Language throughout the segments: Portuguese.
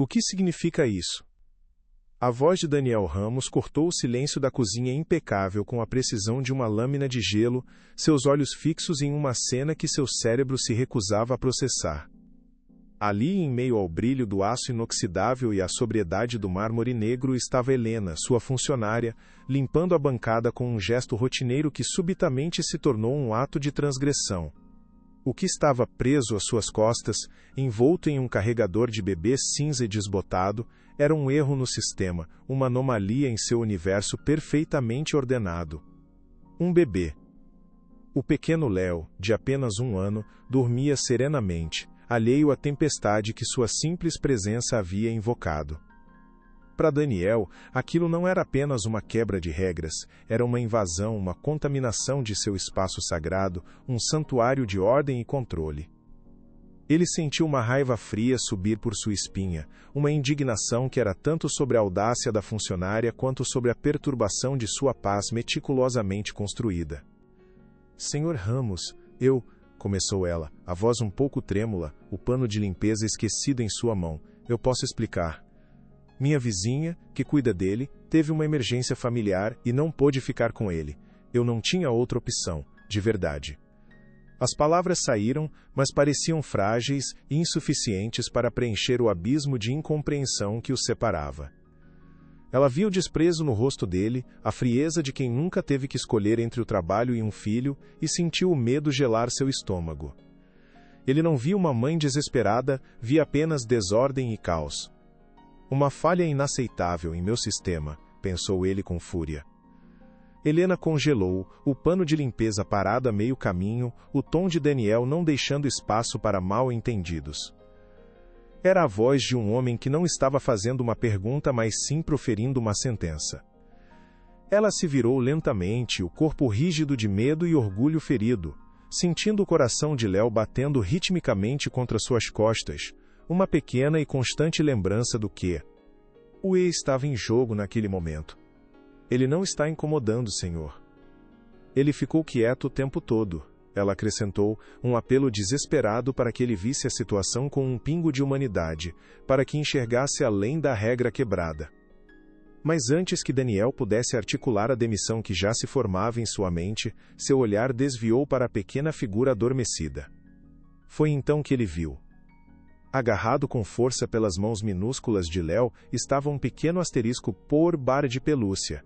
O que significa isso? A voz de Daniel Ramos cortou o silêncio da cozinha impecável com a precisão de uma lâmina de gelo, seus olhos fixos em uma cena que seu cérebro se recusava a processar. Ali, em meio ao brilho do aço inoxidável e à sobriedade do mármore negro, estava Helena, sua funcionária, limpando a bancada com um gesto rotineiro que subitamente se tornou um ato de transgressão. O que estava preso às suas costas, envolto em um carregador de bebê cinza e desbotado, era um erro no sistema, uma anomalia em seu universo perfeitamente ordenado. Um bebê. O pequeno Léo, de apenas 1 ano, dormia serenamente, alheio à tempestade que sua simples presença havia invocado. Para Daniel, aquilo não era apenas uma quebra de regras, era uma invasão, uma contaminação de seu espaço sagrado, um santuário de ordem e controle. Ele sentiu uma raiva fria subir por sua espinha, uma indignação que era tanto sobre a audácia da funcionária quanto sobre a perturbação de sua paz meticulosamente construída. "Senhor Ramos, começou ela, a voz um pouco trêmula, o pano de limpeza esquecido em sua mão. "Eu posso explicar. Minha vizinha, que cuida dele, teve uma emergência familiar e não pôde ficar com ele. Eu não tinha outra opção, de verdade." As palavras saíram, mas pareciam frágeis e insuficientes para preencher o abismo de incompreensão que os separava. Ela viu o desprezo no rosto dele, a frieza de quem nunca teve que escolher entre o trabalho e um filho, e sentiu o medo gelar seu estômago. Ele não via uma mãe desesperada, via apenas desordem e caos. "Uma falha inaceitável em meu sistema", pensou ele com fúria. Helena congelou, o pano de limpeza parado a meio caminho, o tom de Daniel não deixando espaço para mal-entendidos. Era a voz de um homem que não estava fazendo uma pergunta, mas sim proferindo uma sentença. Ela se virou lentamente, o corpo rígido de medo e orgulho ferido, sentindo o coração de Léo batendo ritmicamente contra suas costas, uma pequena e constante lembrança do que o estava em jogo naquele momento. "Ele não está incomodando, senhor." Ele ficou quieto o tempo todo. Ela acrescentou, um apelo desesperado para que ele visse a situação com um pingo de humanidade, para que enxergasse além da regra quebrada. Mas antes que Daniel pudesse articular a demissão que já se formava em sua mente, seu olhar desviou para a pequena figura adormecida. Foi então que ele viu. Agarrado com força pelas mãos minúsculas de Léo, estava um pequeno asterisco por bar de pelúcia.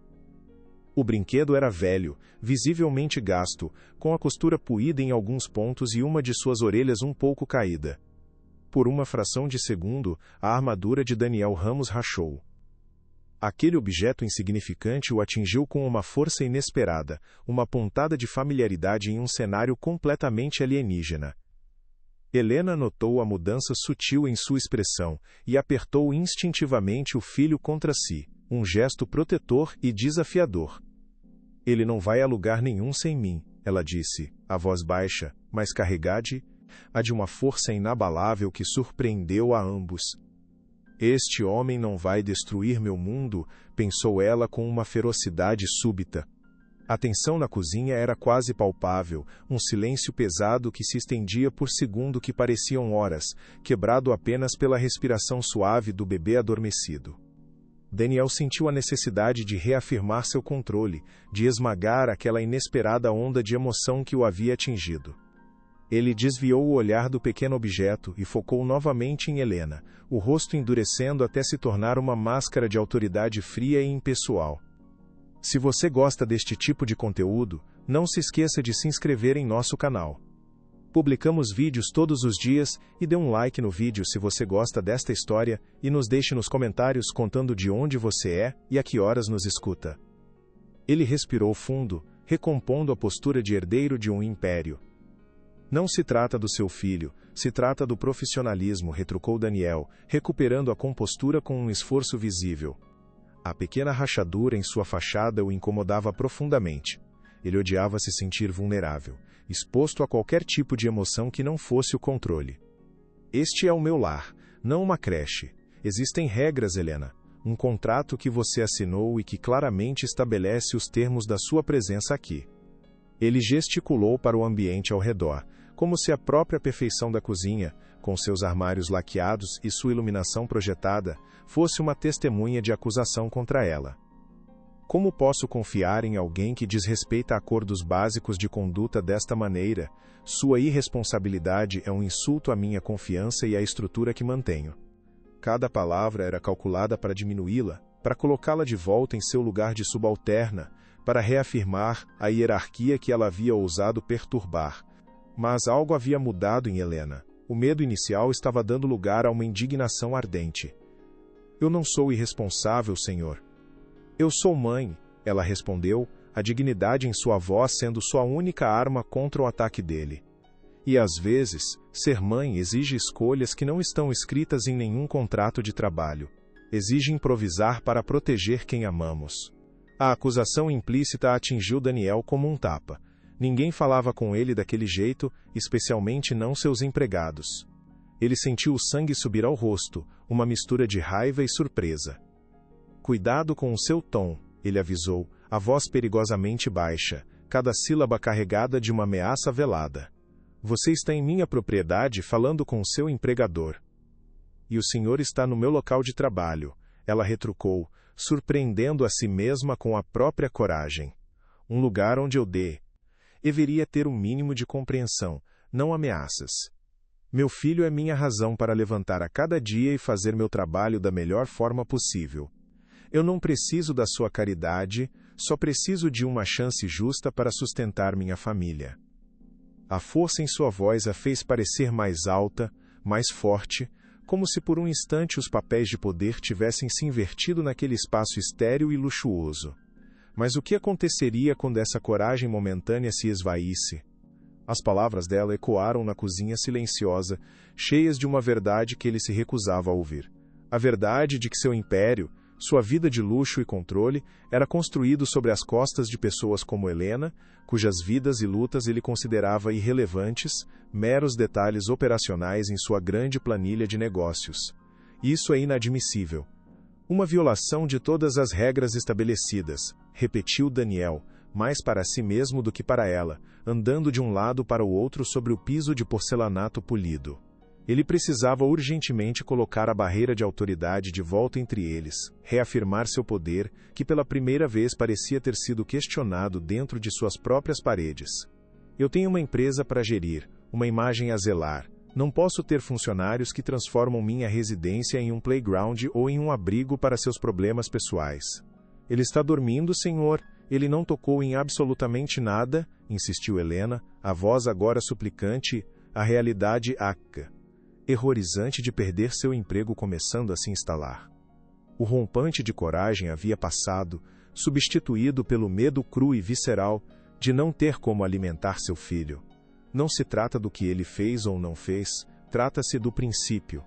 O brinquedo era velho, visivelmente gasto, com a costura puída em alguns pontos e uma de suas orelhas um pouco caída. Por uma fração de segundo, a armadura de Daniel Ramos rachou. Aquele objeto insignificante o atingiu com uma força inesperada, uma pontada de familiaridade em um cenário completamente alienígena. Helena notou a mudança sutil em sua expressão e apertou instintivamente o filho contra si, um gesto protetor e desafiador. "Ele não vai a lugar nenhum sem mim", ela disse, a voz baixa, mas carregada, a de uma força inabalável que surpreendeu a ambos. "Este homem não vai destruir meu mundo", pensou ela com uma ferocidade súbita. A tensão na cozinha era quase palpável, um silêncio pesado que se estendia por segundo que pareciam horas, quebrado apenas pela respiração suave do bebê adormecido. Daniel sentiu a necessidade de reafirmar seu controle, de esmagar aquela inesperada onda de emoção que o havia atingido. Ele desviou o olhar do pequeno objeto e focou novamente em Helena, o rosto endurecendo até se tornar uma máscara de autoridade fria e impessoal. Se você gosta deste tipo de conteúdo, não se esqueça de se inscrever em nosso canal. Publicamos vídeos todos os dias e dê um like no vídeo se você gosta desta história e nos deixe nos comentários contando de onde você é e a que horas nos escuta. Ele respirou fundo, recompondo a postura de herdeiro de um império. "Não se trata do seu filho, se trata do profissionalismo", retrucou Daniel, recuperando a compostura com um esforço visível. A pequena rachadura em sua fachada o incomodava profundamente. Ele odiava se sentir vulnerável, exposto a qualquer tipo de emoção que não fosse o controle. "Este é o meu lar, não uma creche. Existem regras, Helena. Um contrato que você assinou e que claramente estabelece os termos da sua presença aqui." Ele gesticulou para o ambiente ao redor, como se a própria perfeição da cozinha, com seus armários laqueados e sua iluminação projetada, fosse uma testemunha de acusação contra ela. Como posso confiar em alguém que desrespeita acordos básicos de conduta desta maneira? Sua irresponsabilidade é um insulto à minha confiança e à estrutura que mantenho. Cada palavra era calculada para diminuí-la, para colocá-la de volta em seu lugar de subalterna, para reafirmar a hierarquia que ela havia ousado perturbar. Mas algo havia mudado em Helena. O medo inicial estava dando lugar a uma indignação ardente. Eu não sou irresponsável, senhor. Eu sou mãe, ela respondeu, a dignidade em sua voz sendo sua única arma contra o ataque dele. E às vezes, ser mãe exige escolhas que não estão escritas em nenhum contrato de trabalho. Exige improvisar para proteger quem amamos. A acusação implícita atingiu Daniel como um tapa. Ninguém falava com ele daquele jeito, especialmente não seus empregados. Ele sentiu o sangue subir ao rosto, uma mistura de raiva e surpresa. Cuidado com o seu tom, ele avisou, a voz perigosamente baixa, cada sílaba carregada de uma ameaça velada. Você está em minha propriedade falando com o seu empregador. E o senhor está no meu local de trabalho, ela retrucou, surpreendendo a si mesma com a própria coragem. Um lugar onde eu deveria ter um mínimo de compreensão, não ameaças. Meu filho é minha razão para levantar a cada dia e fazer meu trabalho da melhor forma possível. Eu não preciso da sua caridade, só preciso de uma chance justa para sustentar minha família. A força em sua voz a fez parecer mais alta, mais forte, como se por um instante os papéis de poder tivessem se invertido naquele espaço estéril e luxuoso. Mas o que aconteceria quando essa coragem momentânea se esvaísse? As palavras dela ecoaram na cozinha silenciosa, cheias de uma verdade que ele se recusava a ouvir. A verdade de que seu império, sua vida de luxo e controle, era construído sobre as costas de pessoas como Helena, cujas vidas e lutas ele considerava irrelevantes, meros detalhes operacionais em sua grande planilha de negócios. Isso é inadmissível. Uma violação de todas as regras estabelecidas, repetiu Daniel, mais para si mesmo do que para ela, andando de um lado para o outro sobre o piso de porcelanato polido. Ele precisava urgentemente colocar a barreira de autoridade de volta entre eles, reafirmar seu poder, que pela primeira vez parecia ter sido questionado dentro de suas próprias paredes. Eu tenho uma empresa para gerir, uma imagem a zelar. Não posso ter funcionários que transformam minha residência em um playground ou em um abrigo para seus problemas pessoais. Ele está dormindo, senhor. Ele não tocou em absolutamente nada, insistiu Helena, a voz agora suplicante, a realidade errorizante de perder seu emprego começando a se instalar. O rompante de coragem havia passado, substituído pelo medo cru e visceral de não ter como alimentar seu filho. Não se trata do que ele fez ou não fez, trata-se do princípio,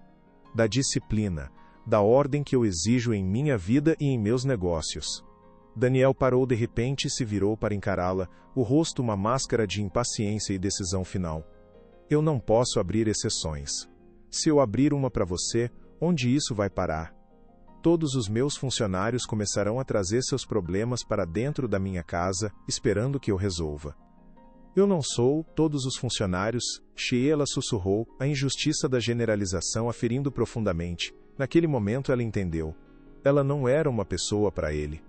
da disciplina, da ordem que eu exijo em minha vida e em meus negócios. Daniel parou de repente e se virou para encará-la, o rosto uma máscara de impaciência e decisão final. Eu não posso abrir exceções. Se eu abrir uma para você, onde isso vai parar? Todos os meus funcionários começarão a trazer seus problemas para dentro da minha casa, esperando que eu resolva. Eu não sou, todos os funcionários, Sheila sussurrou, a injustiça da generalização aferindo profundamente. Naquele momento ela entendeu. Ela não era uma pessoa para ele.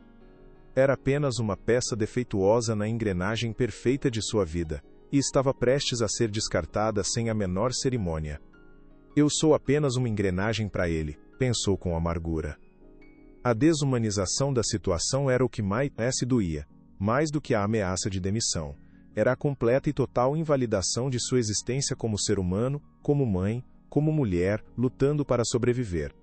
Era apenas uma peça defeituosa na engrenagem perfeita de sua vida, e estava prestes a ser descartada sem a menor cerimônia. Eu sou apenas uma engrenagem para ele, pensou com amargura. A desumanização da situação era o que mais se doía, mais do que a ameaça de demissão. Era a completa e total invalidação de sua existência como ser humano, como mãe, como mulher, lutando para sobreviver.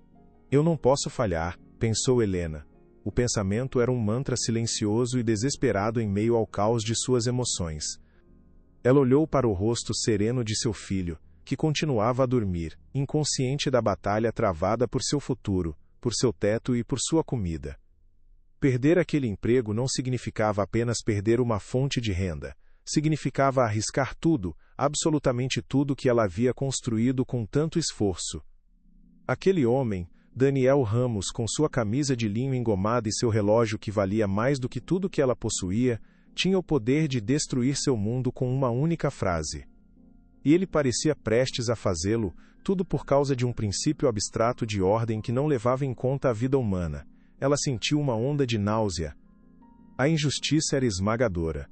Eu não posso falhar, pensou Helena. O pensamento era um mantra silencioso e desesperado em meio ao caos de suas emoções. Ela olhou para o rosto sereno de seu filho, que continuava a dormir, inconsciente da batalha travada por seu futuro, por seu teto e por sua comida. Perder aquele emprego não significava apenas perder uma fonte de renda, significava arriscar tudo, absolutamente tudo que ela havia construído com tanto esforço. Aquele homem, Daniel Ramos, com sua camisa de linho engomada e seu relógio que valia mais do que tudo que ela possuía, tinha o poder de destruir seu mundo com uma única frase. e ele parecia prestes a fazê-lo, tudo por causa de um princípio abstrato de ordem que não levava em conta a vida humana. Ela sentiu uma onda de náusea. A injustiça era esmagadora.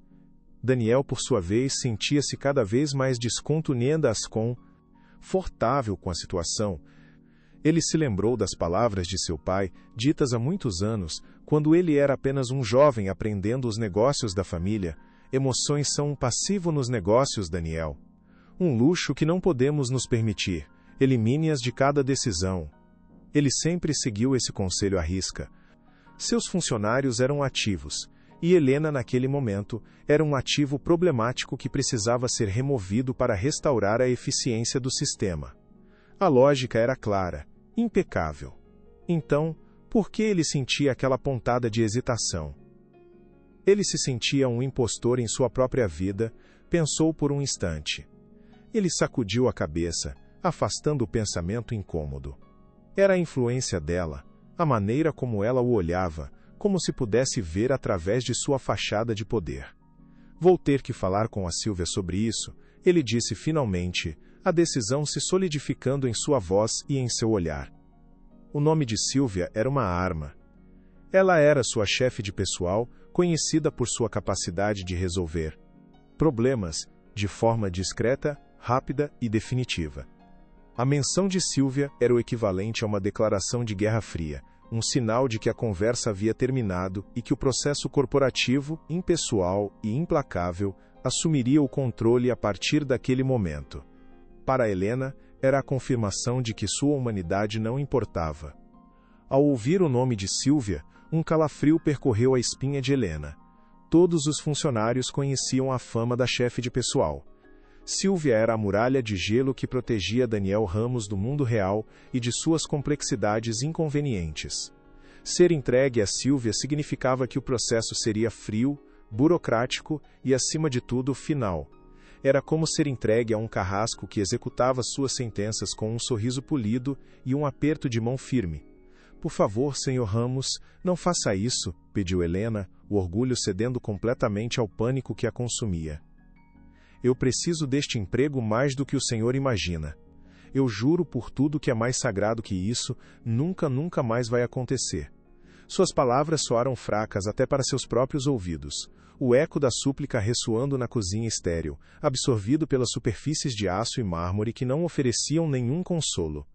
Daniel, por sua vez, sentia-se cada vez mais desconfortável com a situação. Ele se lembrou das palavras de seu pai, ditas há muitos anos, quando ele era apenas um jovem aprendendo os negócios da família. Emoções são um passivo nos negócios, Daniel. Um luxo que não podemos nos permitir. Elimine-as de cada decisão. Ele sempre seguiu esse conselho à risca. Seus funcionários eram ativos, e Helena, naquele momento, era um ativo problemático que precisava ser removido para restaurar a eficiência do sistema. A lógica era clara, impecável. Então, por que ele sentia aquela pontada de hesitação? Ele se sentia um impostor em sua própria vida, pensou por um instante. Ele sacudiu a cabeça, afastando o pensamento incômodo. Era a influência dela, a maneira como ela o olhava, como se pudesse ver através de sua fachada de poder. Vou ter que falar com a Silvia sobre isso, ele disse finalmente, a decisão se solidificando em sua voz e em seu olhar. O nome de Silvia era uma arma. Ela era sua chefe de pessoal, conhecida por sua capacidade de resolver problemas de forma discreta, rápida e definitiva. A menção de Silvia era o equivalente a uma declaração de guerra fria, um sinal de que a conversa havia terminado e que o processo corporativo, impessoal e implacável, assumiria o controle a partir daquele momento. Para Helena, era a confirmação de que sua humanidade não importava. Ao ouvir o nome de Silvia, um calafrio percorreu a espinha de Helena. Todos os funcionários conheciam a fama da chefe de pessoal. Silvia era a muralha de gelo que protegia Daniel Ramos do mundo real e de suas complexidades inconvenientes. Ser entregue a Silvia significava que o processo seria frio, burocrático e, acima de tudo, final. Era como ser entregue a um carrasco que executava suas sentenças com um sorriso polido e um aperto de mão firme. Por favor, Sr. Ramos, não faça isso, pediu Helena, o orgulho cedendo completamente ao pânico que a consumia. Eu preciso deste emprego mais do que o senhor imagina. Eu juro por tudo que é mais sagrado que isso, nunca mais vai acontecer. Suas palavras soaram fracas até para seus próprios ouvidos. O eco da súplica ressoando na cozinha estéril, absorvido pelas superfícies de aço e mármore que não ofereciam nenhum consolo.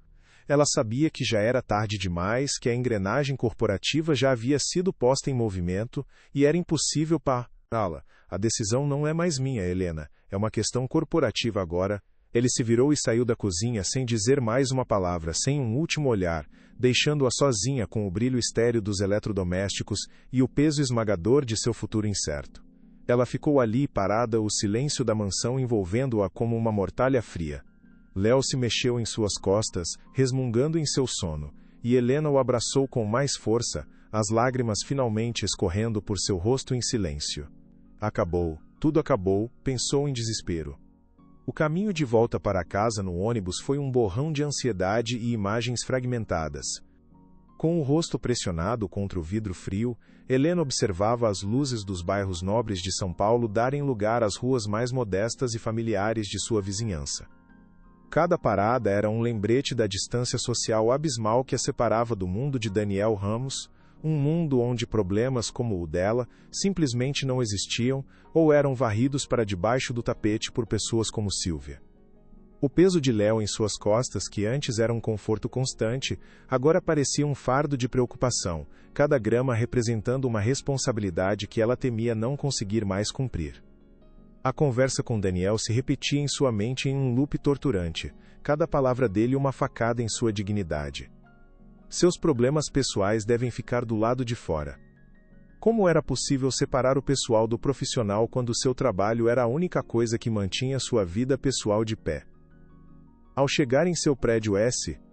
Ela sabia que já era tarde demais, que a engrenagem corporativa já havia sido posta em movimento, e era impossível pará-la. A decisão não é mais minha, Helena. É uma questão corporativa agora. Ele se virou e saiu da cozinha sem dizer mais uma palavra, sem um último olhar, deixando-a sozinha com o brilho estéril dos eletrodomésticos e o peso esmagador de seu futuro incerto. Ela ficou ali parada, o silêncio da mansão envolvendo-a como uma mortalha fria. Léo se mexeu em suas costas, resmungando em seu sono, e Helena o abraçou com mais força, as lágrimas finalmente escorrendo por seu rosto em silêncio. Acabou, tudo acabou, pensou em desespero. O caminho de volta para casa no ônibus foi um borrão de ansiedade e imagens fragmentadas. Com o rosto pressionado contra o vidro frio, Helena observava as luzes dos bairros nobres de São Paulo darem lugar às ruas mais modestas e familiares de sua vizinhança. Cada parada era um lembrete da distância social abismal que a separava do mundo de Daniel Ramos, um mundo onde problemas como o dela simplesmente não existiam ou eram varridos para debaixo do tapete por pessoas como Silvia. O peso de Léo em suas costas, que antes era um conforto constante, agora parecia um fardo de preocupação, cada grama representando uma responsabilidade que ela temia não conseguir mais cumprir. A conversa com Daniel se repetia em sua mente em um loop torturante, cada palavra dele uma facada em sua dignidade. Seus problemas pessoais devem ficar do lado de fora. Como era possível separar o pessoal do profissional quando seu trabalho era a única coisa que mantinha sua vida pessoal de pé? Ao chegar em seu prédio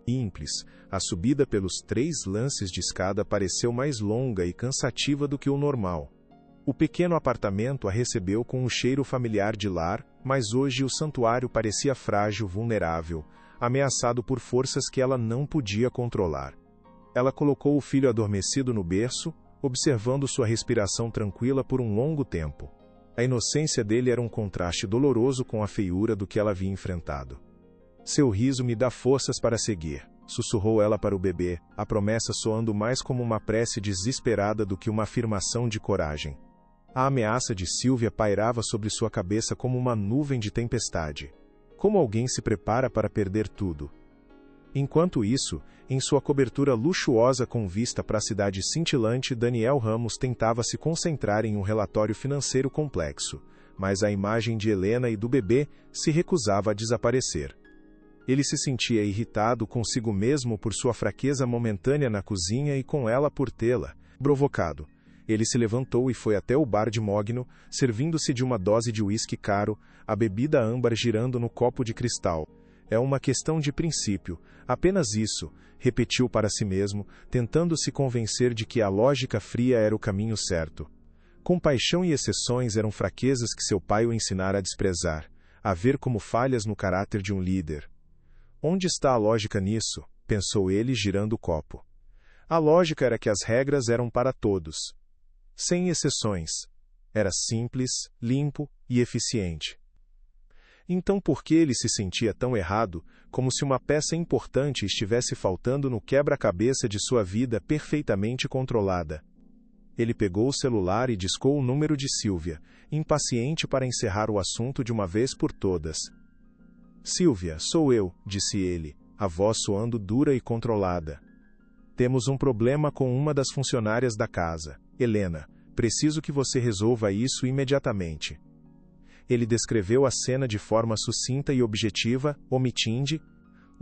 simples, a subida pelos 3 lances de escada pareceu mais longa e cansativa do que o normal. O pequeno apartamento a recebeu com um cheiro familiar de lar, mas hoje o santuário parecia frágil, vulnerável, ameaçado por forças que ela não podia controlar. Ela colocou o filho adormecido no berço, observando sua respiração tranquila por um longo tempo. A inocência dele era um contraste doloroso com a feiura do que ela havia enfrentado. Seu riso me dá forças para seguir, sussurrou ela para o bebê, a promessa soando mais como uma prece desesperada do que uma afirmação de coragem. A ameaça de Sylvia pairava sobre sua cabeça como uma nuvem de tempestade. Como alguém se prepara para perder tudo? Enquanto isso, em sua cobertura luxuosa com vista para a cidade cintilante, Daniel Ramos tentava se concentrar em um relatório financeiro complexo, mas a imagem de Helena e do bebê se recusava a desaparecer. Ele se sentia irritado consigo mesmo por sua fraqueza momentânea na cozinha e com ela por tê-la provocado. Ele se levantou e foi até o bar de Mogno, servindo-se de uma dose de uísque caro, a bebida âmbar girando no copo de cristal. É uma questão de princípio, apenas isso, repetiu para si mesmo, tentando se convencer de que a lógica fria era o caminho certo. Compaixão e exceções eram fraquezas que seu pai o ensinara a desprezar, a ver como falhas no caráter de um líder. Onde está a lógica nisso? Pensou ele, girando o copo. A lógica era que as regras eram para todos. Sem exceções. Era simples, limpo e eficiente. Então por que ele se sentia tão errado, como se uma peça importante estivesse faltando no quebra-cabeça de sua vida perfeitamente controlada? Ele pegou o celular e discou o número de Sylvia, impaciente para encerrar o assunto de uma vez por todas. Sylvia, sou eu, disse ele, a voz soando dura e controlada. Temos um problema com uma das funcionárias da casa, Helena. Preciso que você resolva isso imediatamente. Ele descreveu a cena de forma sucinta e objetiva, omitindo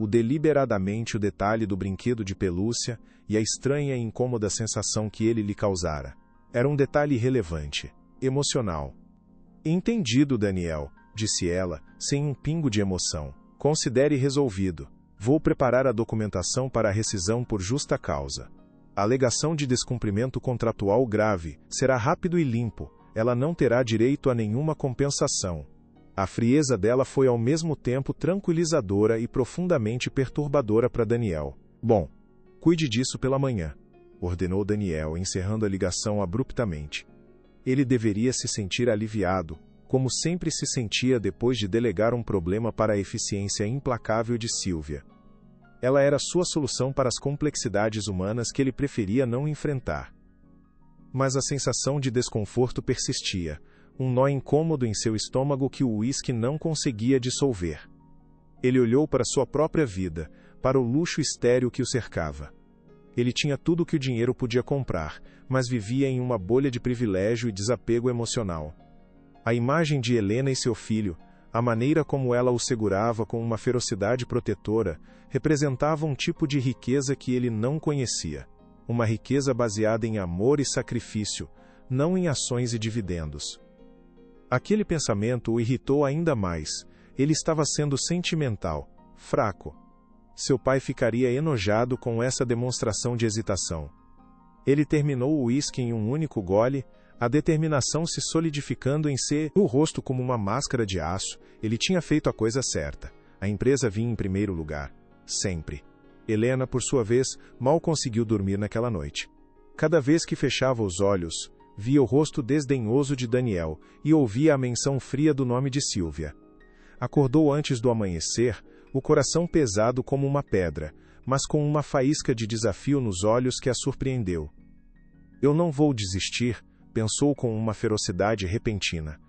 deliberadamente o detalhe do brinquedo de pelúcia e a estranha e incômoda sensação que ele lhe causara. Era um detalhe irrelevante, emocional. Entendido, Daniel, disse ela, sem um pingo de emoção. Considere resolvido. Vou preparar a documentação para a rescisão por justa causa. A alegação de descumprimento contratual grave será rápido e limpo. Ela não terá direito a nenhuma compensação. A frieza dela foi ao mesmo tempo tranquilizadora e profundamente perturbadora para Daniel. Bom, cuide disso pela manhã, ordenou Daniel, encerrando a ligação abruptamente. Ele deveria se sentir aliviado, como sempre se sentia depois de delegar um problema para a eficiência implacável de Sylvia. Ela era sua solução para as complexidades humanas que ele preferia não enfrentar. Mas a sensação de desconforto persistia, um nó incômodo em seu estômago que o uísque não conseguia dissolver. Ele olhou para sua própria vida, para o luxo estéril que o cercava. Ele tinha tudo o que o dinheiro podia comprar, mas vivia em uma bolha de privilégio e desapego emocional. A imagem de Helena e seu filho, a maneira como ela o segurava com uma ferocidade protetora, representava um tipo de riqueza que ele não conhecia. Uma riqueza baseada em amor e sacrifício, não em ações e dividendos. Aquele pensamento o irritou ainda mais. Ele estava sendo sentimental, fraco. Seu pai ficaria enojado com essa demonstração de hesitação. Ele terminou o uísque em um único gole, a determinação se solidificando em ser o rosto como uma máscara de aço. Ele tinha feito a coisa certa. A empresa vinha em primeiro lugar. Sempre. Helena, por sua vez, mal conseguiu dormir naquela noite. Cada vez que fechava os olhos, via o rosto desdenhoso de Daniel e ouvia a menção fria do nome de Sylvia. Acordou antes do amanhecer, o coração pesado como uma pedra, mas com uma faísca de desafio nos olhos que a surpreendeu. Eu não vou desistir, pensou com uma ferocidade repentina.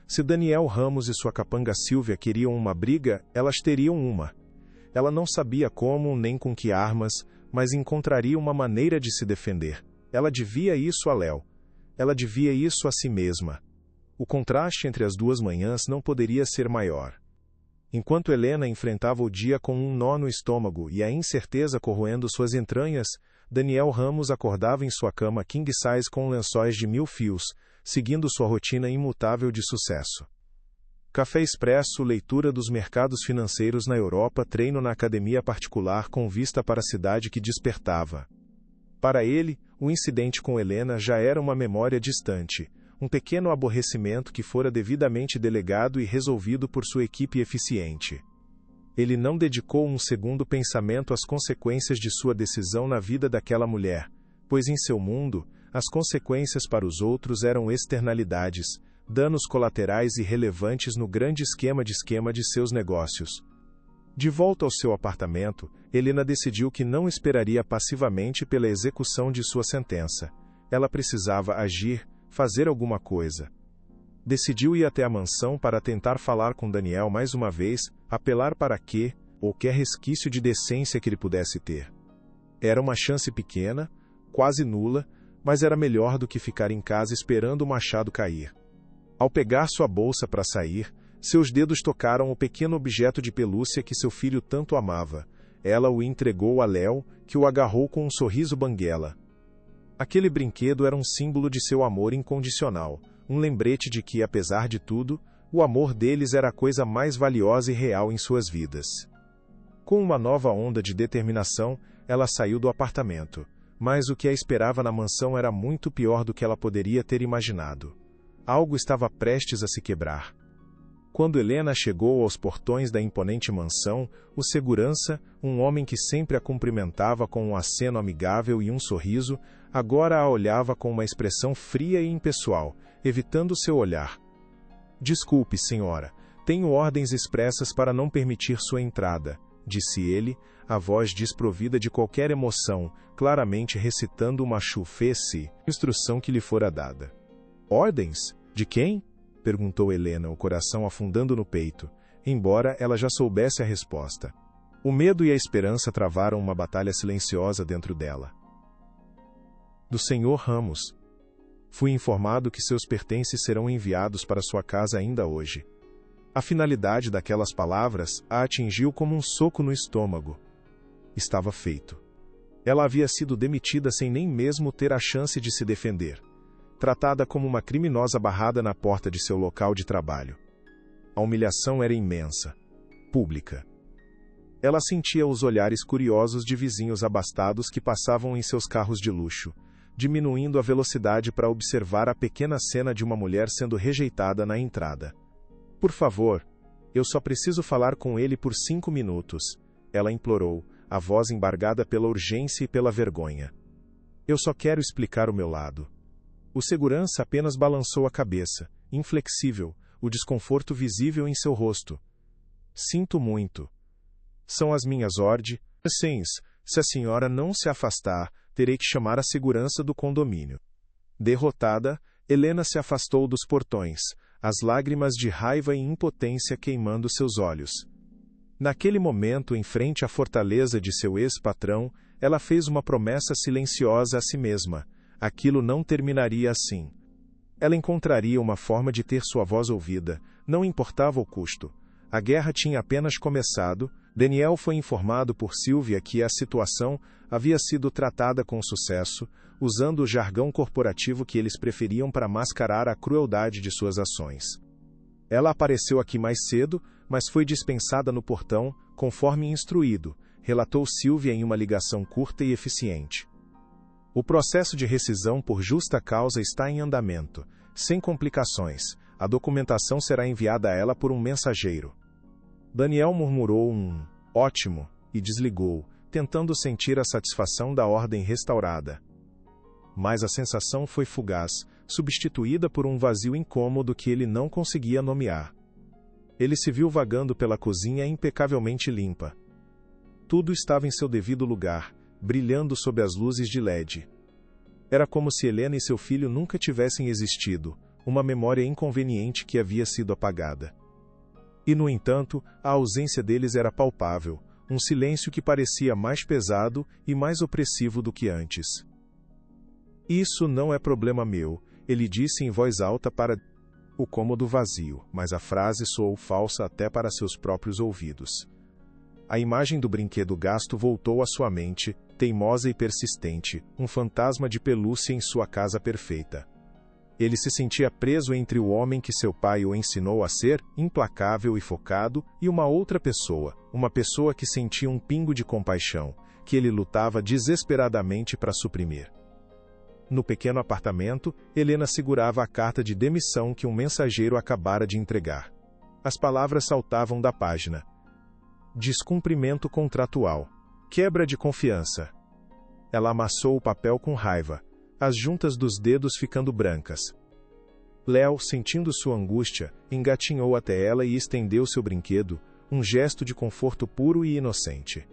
Se Daniel Ramos e sua capanga Sylvia queriam uma briga, elas teriam uma. Ela não sabia como nem com que armas, mas encontraria uma maneira de se defender. Ela devia isso a Léo. Ela devia isso a si mesma. O contraste entre as duas manhãs não poderia ser maior. Enquanto Helena enfrentava o dia com um nó no estômago e a incerteza corroendo suas entranhas, Daniel Ramos acordava em sua cama king size com lençóis de 1000 fios, seguindo sua rotina imutável de sucesso. Café expresso, leitura dos mercados financeiros na Europa, treino na academia particular com vista para a cidade que despertava. Para ele, o incidente com Helena já era uma memória distante, um pequeno aborrecimento que fora devidamente delegado e resolvido por sua equipe eficiente. Ele não dedicou um segundo pensamento às consequências de sua decisão na vida daquela mulher, pois em seu mundo, as consequências para os outros eram externalidades, danos colaterais irrelevantes no grande esquema de seus negócios. De volta ao seu apartamento, Helena decidiu que não esperaria passivamente pela execução de sua sentença. Ela precisava agir, fazer alguma coisa. Decidiu ir até a mansão para tentar falar com Daniel mais uma vez, apelar para que, qualquer resquício de decência que ele pudesse ter. Era uma chance pequena, quase nula, mas era melhor do que ficar em casa esperando o machado cair. Ao pegar sua bolsa para sair, seus dedos tocaram o pequeno objeto de pelúcia que seu filho tanto amava. Ela o entregou a Léo, que o agarrou com um sorriso banguela. Aquele brinquedo era um símbolo de seu amor incondicional, um lembrete de que, apesar de tudo, o amor deles era a coisa mais valiosa e real em suas vidas. Com uma nova onda de determinação, ela saiu do apartamento, mas o que a esperava na mansão era muito pior do que ela poderia ter imaginado. Algo estava prestes a se quebrar. Quando Helena chegou aos portões da imponente mansão, o segurança, um homem que sempre a cumprimentava com um aceno amigável e um sorriso, agora a olhava com uma expressão fria e impessoal, evitando seu olhar. "Desculpe, senhora, tenho ordens expressas para não permitir sua entrada", disse ele, a voz desprovida de qualquer emoção, claramente recitando uma chufesse, instrução que lhe fora dada. "Ordens? De quem?" perguntou Helena, o coração afundando no peito, embora ela já soubesse a resposta. O medo e a esperança travaram uma batalha silenciosa dentro dela. "Do Sr. Ramos. Fui informado que seus pertences serão enviados para sua casa ainda hoje." A finalidade daquelas palavras a atingiu como um soco no estômago. Estava feito. Ela havia sido demitida sem nem mesmo ter a chance de se defender. Tratada como uma criminosa barrada na porta de seu local de trabalho. A humilhação era imensa, pública. Ela sentia os olhares curiosos de vizinhos abastados que passavam em seus carros de luxo, diminuindo a velocidade para observar a pequena cena de uma mulher sendo rejeitada na entrada. "Por favor, eu só preciso falar com ele por 5 minutos", ela implorou, a voz embargada pela urgência e pela vergonha. "Eu só quero explicar o meu lado." O segurança apenas balançou a cabeça, inflexível, o desconforto visível em seu rosto. "Sinto muito. São as minhas ordens. Se a senhora não se afastar, terei que chamar a segurança do condomínio." Derrotada, Helena se afastou dos portões, as lágrimas de raiva e impotência queimando seus olhos. Naquele momento, em frente à fortaleza de seu ex-patrão, ela fez uma promessa silenciosa a si mesma. Aquilo não terminaria assim. Ela encontraria uma forma de ter sua voz ouvida, não importava o custo. A guerra tinha apenas começado. Daniel foi informado por Sylvia que a situação havia sido tratada com sucesso, usando o jargão corporativo que eles preferiam para mascarar a crueldade de suas ações. Ela apareceu aqui mais cedo, mas foi dispensada no portão, conforme instruído, relatou Sylvia em uma ligação curta e eficiente. "O processo de rescisão por justa causa está em andamento, sem complicações. A documentação será enviada a ela por um mensageiro." Daniel murmurou um "ótimo" e desligou, tentando sentir a satisfação da ordem restaurada. Mas a sensação foi fugaz, substituída por um vazio incômodo que ele não conseguia nomear. Ele se viu vagando pela cozinha impecavelmente limpa. Tudo estava em seu devido lugar, brilhando sob as luzes de LED. Era como se Helena e seu filho nunca tivessem existido, uma memória inconveniente que havia sido apagada. E, no entanto, a ausência deles era palpável, um silêncio que parecia mais pesado e mais opressivo do que antes. "Isso não é problema meu", ele disse em voz alta para o cômodo vazio, mas a frase soou falsa até para seus próprios ouvidos. A imagem do brinquedo gasto voltou à sua mente, teimosa e persistente, um fantasma de pelúcia em sua casa perfeita. Ele se sentia preso entre o homem que seu pai o ensinou a ser, implacável e focado, e uma outra pessoa, uma pessoa que sentia um pingo de compaixão, que ele lutava desesperadamente para suprimir. No pequeno apartamento, Helena segurava a carta de demissão que um mensageiro acabara de entregar. As palavras saltavam da página. Descumprimento contratual. Quebra de confiança. Ela amassou o papel com raiva, as juntas dos dedos ficando brancas. Léo, sentindo sua angústia, engatinhou até ela e estendeu seu brinquedo, um gesto de conforto puro e inocente.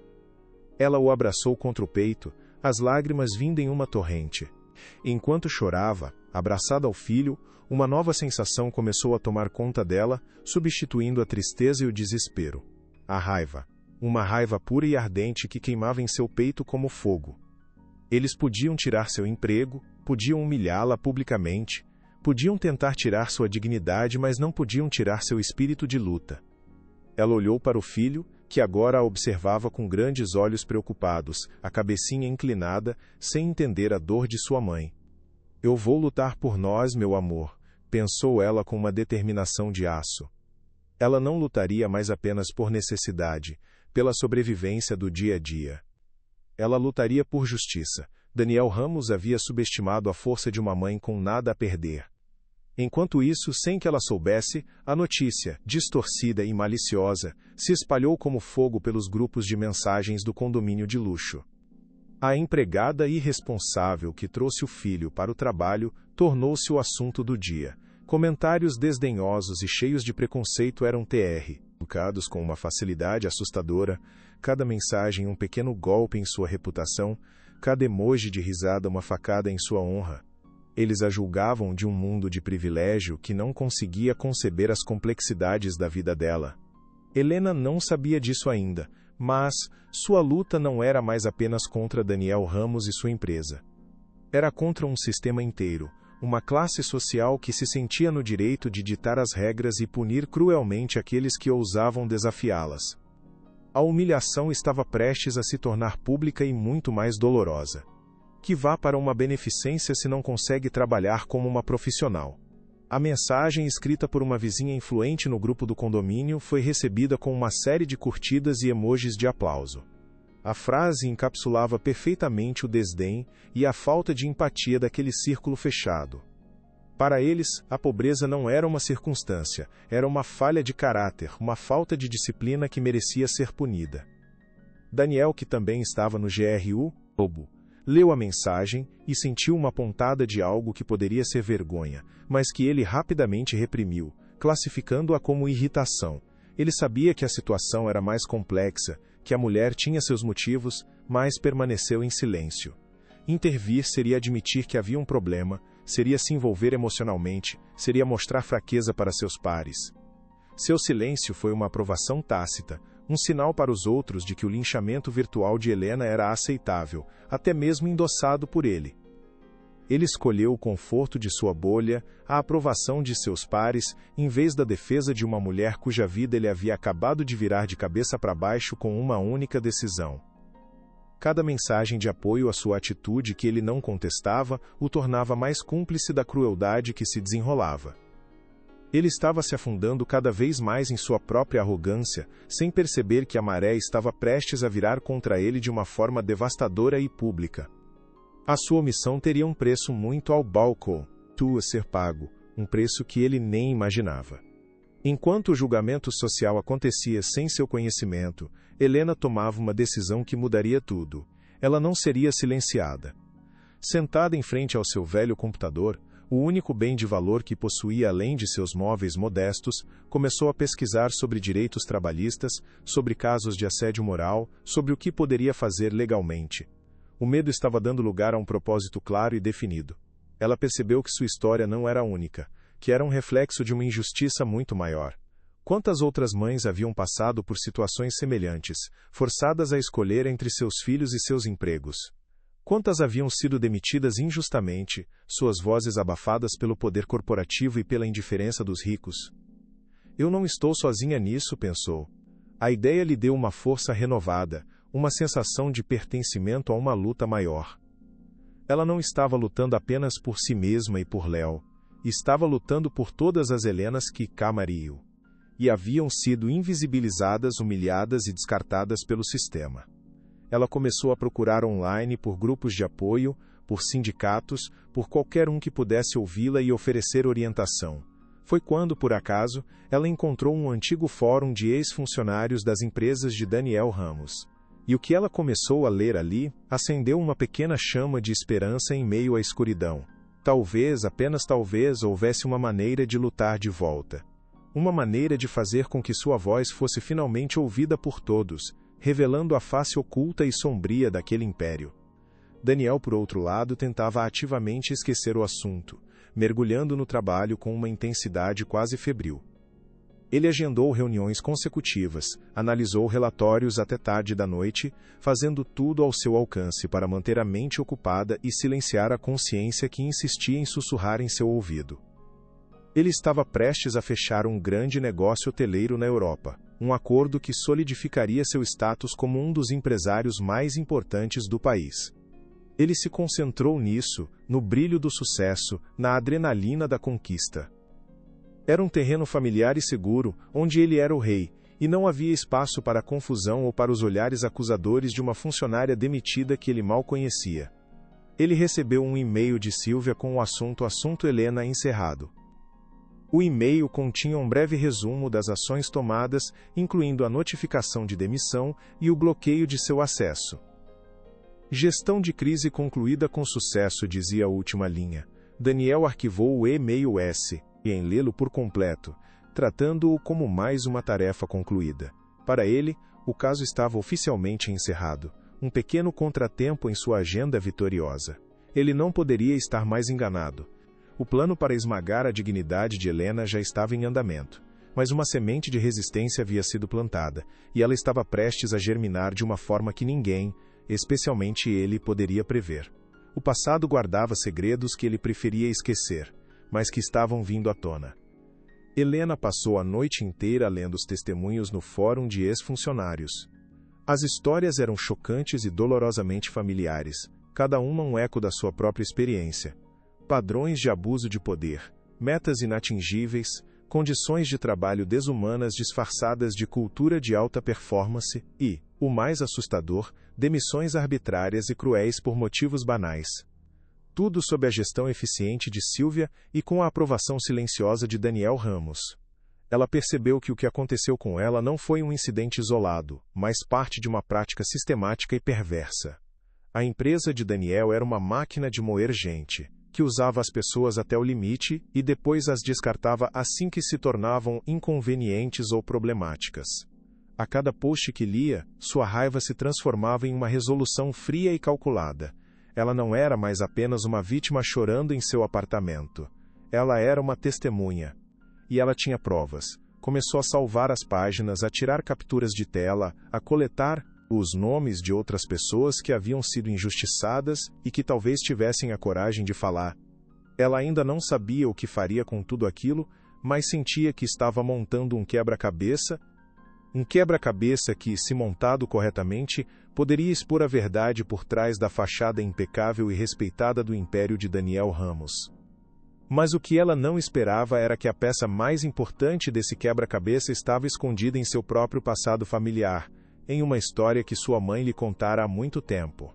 Ela o abraçou contra o peito, as lágrimas vindo em uma torrente. Enquanto chorava, abraçada ao filho, uma nova sensação começou a tomar conta dela, substituindo a tristeza e o desespero. A raiva. Uma raiva pura e ardente que queimava em seu peito como fogo. Eles podiam tirar seu emprego, podiam humilhá-la publicamente, podiam tentar tirar sua dignidade, mas não podiam tirar seu espírito de luta. Ela olhou para o filho, que agora a observava com grandes olhos preocupados, a cabecinha inclinada, sem entender a dor de sua mãe. Eu vou lutar por nós, meu amor, pensou ela com uma determinação de aço. Ela não lutaria mais apenas por necessidade, pela sobrevivência do dia a dia. Ela lutaria por justiça. Daniel Ramos havia subestimado a força de uma mãe com nada a perder. Enquanto isso, sem que ela soubesse, a notícia, distorcida e maliciosa, se espalhou como fogo pelos grupos de mensagens do condomínio de luxo. A empregada irresponsável que trouxe o filho para o trabalho tornou-se o assunto do dia. Comentários desdenhosos e cheios de preconceito eram educados com uma facilidade assustadora, cada mensagem um pequeno golpe em sua reputação, cada emoji de risada uma facada em sua honra. Eles a julgavam de um mundo de privilégio que não conseguia conceber as complexidades da vida dela. Helena não sabia disso ainda, mas sua luta não era mais apenas contra Daniel Ramos e sua empresa. Era contra um sistema inteiro, uma classe social que se sentia no direito de ditar as regras e punir cruelmente aqueles que ousavam desafiá-las. A humilhação estava prestes a se tornar pública e muito mais dolorosa. Que vá para uma beneficência se não consegue trabalhar como uma profissional. A mensagem, escrita por uma vizinha influente no grupo do condomínio, foi recebida com uma série de curtidas e emojis de aplauso. A frase encapsulava perfeitamente o desdém e a falta de empatia daquele círculo fechado. Para eles, a pobreza não era uma circunstância, era uma falha de caráter, uma falta de disciplina que merecia ser punida. Daniel, que também estava no GRU, leu a mensagem e sentiu uma pontada de algo que poderia ser vergonha, mas que ele rapidamente reprimiu, classificando-a como irritação. Ele sabia que a situação era mais complexa, que a mulher tinha seus motivos, mas permaneceu em silêncio. Intervir seria admitir que havia um problema, seria se envolver emocionalmente, seria mostrar fraqueza para seus pares. Seu silêncio foi uma aprovação tácita, um sinal para os outros de que o linchamento virtual de Helena era aceitável, até mesmo endossado por ele. Ele escolheu o conforto de sua bolha, a aprovação de seus pares, em vez da defesa de uma mulher cuja vida ele havia acabado de virar de cabeça para baixo com uma única decisão. Cada mensagem de apoio à sua atitude que ele não contestava o tornava mais cúmplice da crueldade que se desenrolava. Ele estava se afundando cada vez mais em sua própria arrogância, sem perceber que a maré estava prestes a virar contra ele de uma forma devastadora e pública. A sua omissão teria um preço muito alto a ser pago, um preço que ele nem imaginava. Enquanto o julgamento social acontecia sem seu conhecimento, Helena tomava uma decisão que mudaria tudo. Ela não seria silenciada. Sentada em frente ao seu velho computador, o único bem de valor que possuía além de seus móveis modestos, começou a pesquisar sobre direitos trabalhistas, sobre casos de assédio moral, sobre o que poderia fazer legalmente. O medo estava dando lugar a um propósito claro e definido. Ela percebeu que sua história não era única, que era um reflexo de uma injustiça muito maior. Quantas outras mães haviam passado por situações semelhantes, forçadas a escolher entre seus filhos e seus empregos? Quantas haviam sido demitidas injustamente, suas vozes abafadas pelo poder corporativo e pela indiferença dos ricos? Eu não estou sozinha nisso, pensou. A ideia lhe deu uma força renovada, uma sensação de pertencimento a uma luta maior. Ela não estava lutando apenas por si mesma e por Léo, estava lutando por todas as Helenas que camariam, e haviam sido invisibilizadas, humilhadas e descartadas pelo sistema. Ela começou a procurar online por grupos de apoio, por sindicatos, por qualquer um que pudesse ouvi-la e oferecer orientação. Foi quando, por acaso, ela encontrou um antigo fórum de ex-funcionários das empresas de Daniel Ramos. E o que ela começou a ler ali, acendeu uma pequena chama de esperança em meio à escuridão. Talvez, apenas talvez, houvesse uma maneira de lutar de volta. Uma maneira de fazer com que sua voz fosse finalmente ouvida por todos, revelando a face oculta e sombria daquele império. Daniel, por outro lado, tentava ativamente esquecer o assunto, mergulhando no trabalho com uma intensidade quase febril. Ele agendou reuniões consecutivas, analisou relatórios até tarde da noite, fazendo tudo ao seu alcance para manter a mente ocupada e silenciar a consciência que insistia em sussurrar em seu ouvido. Ele estava prestes a fechar um grande negócio hoteleiro na Europa, um acordo que solidificaria seu status como um dos empresários mais importantes do país. Ele se concentrou nisso, no brilho do sucesso, na adrenalina da conquista. Era um terreno familiar e seguro, onde ele era o rei, e não havia espaço para a confusão ou para os olhares acusadores de uma funcionária demitida que ele mal conhecia. Ele recebeu um e-mail de Sylvia com o assunto Helena encerrado. O e-mail continha um breve resumo das ações tomadas, incluindo a notificação de demissão e o bloqueio de seu acesso. Gestão de crise concluída com sucesso, dizia a última linha. Daniel arquivou o e-mail e em lê-lo por completo, tratando-o como mais uma tarefa concluída. Para ele, o caso estava oficialmente encerrado, um pequeno contratempo em sua agenda vitoriosa. Ele não poderia estar mais enganado. O plano para esmagar a dignidade de Helena já estava em andamento, mas uma semente de resistência havia sido plantada, e ela estava prestes a germinar de uma forma que ninguém, especialmente ele, poderia prever. O passado guardava segredos que ele preferia esquecer, mas que estavam vindo à tona. Helena passou a noite inteira lendo os testemunhos no fórum de ex-funcionários. As histórias eram chocantes e dolorosamente familiares, cada uma um eco da sua própria experiência. Padrões de abuso de poder, metas inatingíveis, condições de trabalho desumanas disfarçadas de cultura de alta performance e, o mais assustador, demissões arbitrárias e cruéis por motivos banais. Tudo sob a gestão eficiente de Sylvia e com a aprovação silenciosa de Daniel Ramos. Ela percebeu que o que aconteceu com ela não foi um incidente isolado, mas parte de uma prática sistemática e perversa. A empresa de Daniel era uma máquina de moer gente, que usava as pessoas até o limite e depois as descartava assim que se tornavam inconvenientes ou problemáticas. A cada post que lia, sua raiva se transformava em uma resolução fria e calculada. Ela não era mais apenas uma vítima chorando em seu apartamento. Ela era uma testemunha. E ela tinha provas. Começou a salvar as páginas, a tirar capturas de tela, a coletar os nomes de outras pessoas que haviam sido injustiçadas e que talvez tivessem a coragem de falar. Ela ainda não sabia o que faria com tudo aquilo, mas sentia que estava montando um quebra-cabeça que, se montado corretamente, poderia expor a verdade por trás da fachada impecável e respeitada do império de Daniel Ramos. Mas o que ela não esperava era que a peça mais importante desse quebra-cabeça estava escondida em seu próprio passado familiar, em uma história que sua mãe lhe contara há muito tempo.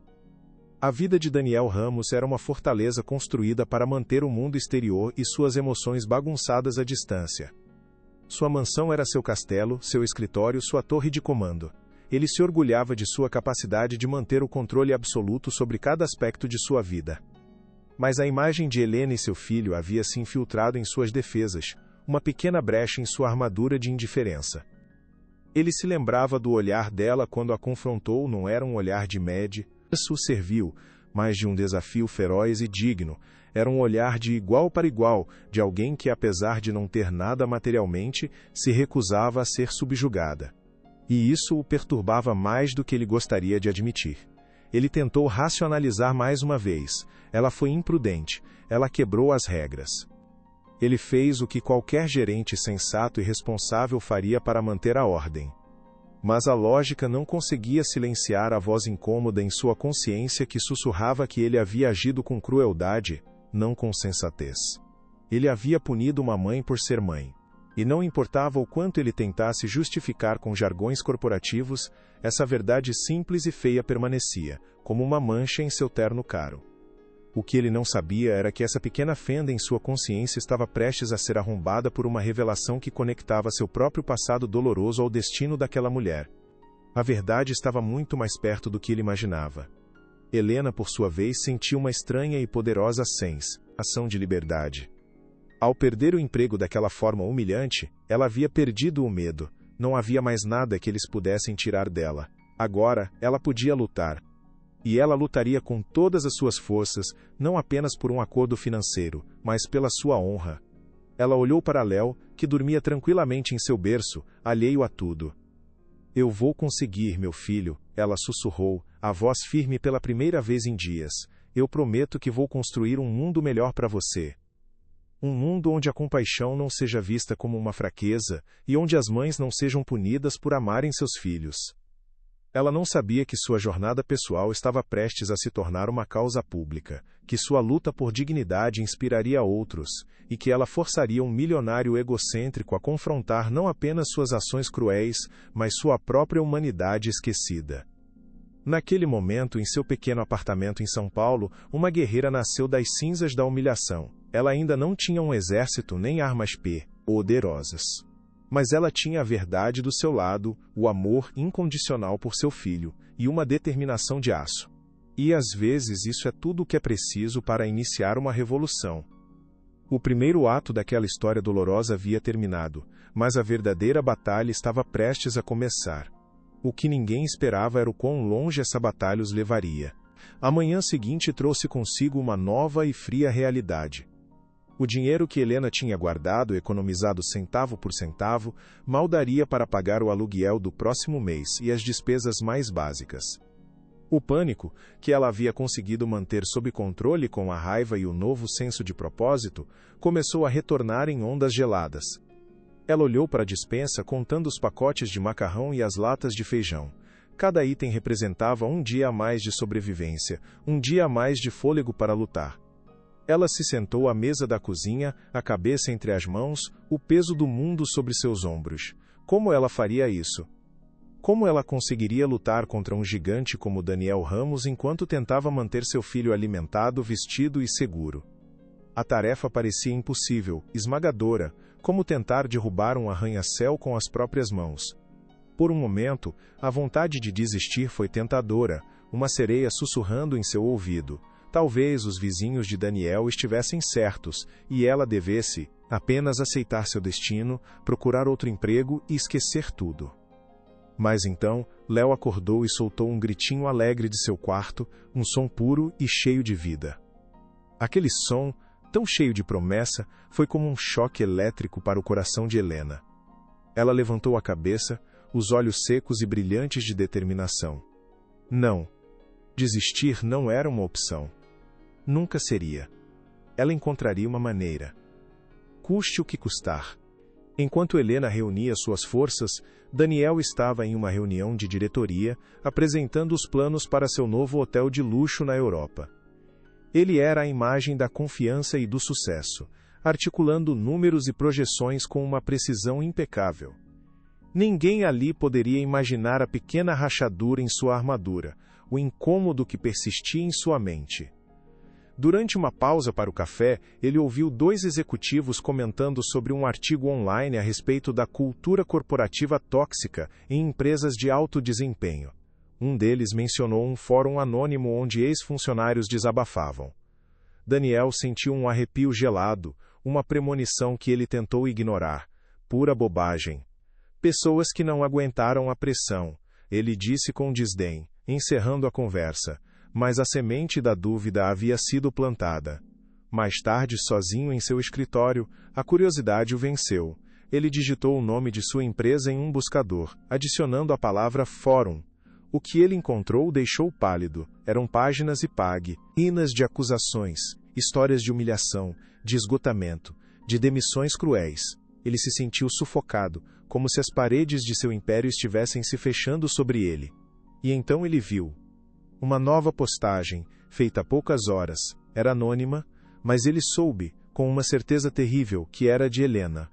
A vida de Daniel Ramos era uma fortaleza construída para manter o mundo exterior e suas emoções bagunçadas à distância. Sua mansão era seu castelo, seu escritório, sua torre de comando. Ele se orgulhava de sua capacidade de manter o controle absoluto sobre cada aspecto de sua vida. Mas a imagem de Helena e seu filho havia se infiltrado em suas defesas, uma pequena brecha em sua armadura de indiferença. Ele se lembrava do olhar dela quando a confrontou, não era um olhar de média, isso o serviu, mas de um desafio feroz e digno. Era um olhar de igual para igual, de alguém que, apesar de não ter nada materialmente, se recusava a ser subjugada. E isso o perturbava mais do que ele gostaria de admitir. Ele tentou racionalizar mais uma vez. Ela foi imprudente. Ela quebrou as regras. Ele fez o que qualquer gerente sensato e responsável faria para manter a ordem. Mas a lógica não conseguia silenciar a voz incômoda em sua consciência que sussurrava que ele havia agido com crueldade, não com sensatez. Ele havia punido uma mãe por ser mãe. E não importava o quanto ele tentasse justificar com jargões corporativos, essa verdade simples e feia permanecia, como uma mancha em seu terno caro. O que ele não sabia era que essa pequena fenda em sua consciência estava prestes a ser arrombada por uma revelação que conectava seu próprio passado doloroso ao destino daquela mulher. A verdade estava muito mais perto do que ele imaginava. Helena, por sua vez, sentiu uma estranha e poderosa sensação de liberdade. Ao perder o emprego daquela forma humilhante, ela havia perdido o medo. Não havia mais nada que eles pudessem tirar dela. Agora, ela podia lutar. E ela lutaria com todas as suas forças, não apenas por um acordo financeiro, mas pela sua honra. Ela olhou para Léo, que dormia tranquilamente em seu berço, alheio a tudo. Eu vou conseguir, meu filho, ela sussurrou, a voz firme pela primeira vez em dias. Eu prometo que vou construir um mundo melhor para você. Um mundo onde a compaixão não seja vista como uma fraqueza, e onde as mães não sejam punidas por amarem seus filhos. Ela não sabia que sua jornada pessoal estava prestes a se tornar uma causa pública, que sua luta por dignidade inspiraria outros, e que ela forçaria um milionário egocêntrico a confrontar não apenas suas ações cruéis, mas sua própria humanidade esquecida. Naquele momento, em seu pequeno apartamento em São Paulo, uma guerreira nasceu das cinzas da humilhação. Ela ainda não tinha um exército nem armas poderosas. Mas ela tinha a verdade do seu lado, o amor incondicional por seu filho, e uma determinação de aço. E às vezes isso é tudo o que é preciso para iniciar uma revolução. O primeiro ato daquela história dolorosa havia terminado, mas a verdadeira batalha estava prestes a começar. O que ninguém esperava era o quão longe essa batalha os levaria. A manhã seguinte trouxe consigo uma nova e fria realidade. O dinheiro que Helena tinha guardado, economizado centavo por centavo, mal daria para pagar o aluguel do próximo mês e as despesas mais básicas. O pânico, que ela havia conseguido manter sob controle com a raiva e o novo senso de propósito, começou a retornar em ondas geladas. Ela olhou para a despensa contando os pacotes de macarrão e as latas de feijão. Cada item representava um dia a mais de sobrevivência, um dia a mais de fôlego para lutar. Ela se sentou à mesa da cozinha, a cabeça entre as mãos, o peso do mundo sobre seus ombros. Como ela faria isso? Como ela conseguiria lutar contra um gigante como Daniel Ramos enquanto tentava manter seu filho alimentado, vestido e seguro? A tarefa parecia impossível, esmagadora, como tentar derrubar um arranha-céu com as próprias mãos. Por um momento, a vontade de desistir foi tentadora, uma sereia sussurrando em seu ouvido. Talvez os vizinhos de Daniel estivessem certos, e ela devesse apenas aceitar seu destino, procurar outro emprego e esquecer tudo. Mas então, Léo acordou e soltou um gritinho alegre de seu quarto, um som puro e cheio de vida. Aquele som, tão cheio de promessa, foi como um choque elétrico para o coração de Helena. Ela levantou a cabeça, os olhos secos e brilhantes de determinação. Não. Desistir não era uma opção. Nunca seria. Ela encontraria uma maneira. Custe o que custar. Enquanto Helena reunia suas forças, Daniel estava em uma reunião de diretoria, apresentando os planos para seu novo hotel de luxo na Europa. Ele era a imagem da confiança e do sucesso, articulando números e projeções com uma precisão impecável. Ninguém ali poderia imaginar a pequena rachadura em sua armadura, o incômodo que persistia em sua mente. Durante uma pausa para o café, ele ouviu dois executivos comentando sobre um artigo online a respeito da cultura corporativa tóxica em empresas de alto desempenho. Um deles mencionou um fórum anônimo onde ex-funcionários desabafavam. Daniel sentiu um arrepio gelado, uma premonição que ele tentou ignorar. Pura bobagem. Pessoas que não aguentaram a pressão, ele disse com desdém, encerrando a conversa. Mas a semente da dúvida havia sido plantada. Mais tarde, sozinho em seu escritório, a curiosidade o venceu. Ele digitou o nome de sua empresa em um buscador, adicionando a palavra fórum. O que ele encontrou o deixou pálido. Eram páginas e páginas de acusações, histórias de humilhação, de esgotamento, de demissões cruéis. Ele se sentiu sufocado, como se as paredes de seu império estivessem se fechando sobre ele. E então ele viu uma nova postagem, feita há poucas horas. Era anônima, mas ele soube, com uma certeza terrível, que era de Helena.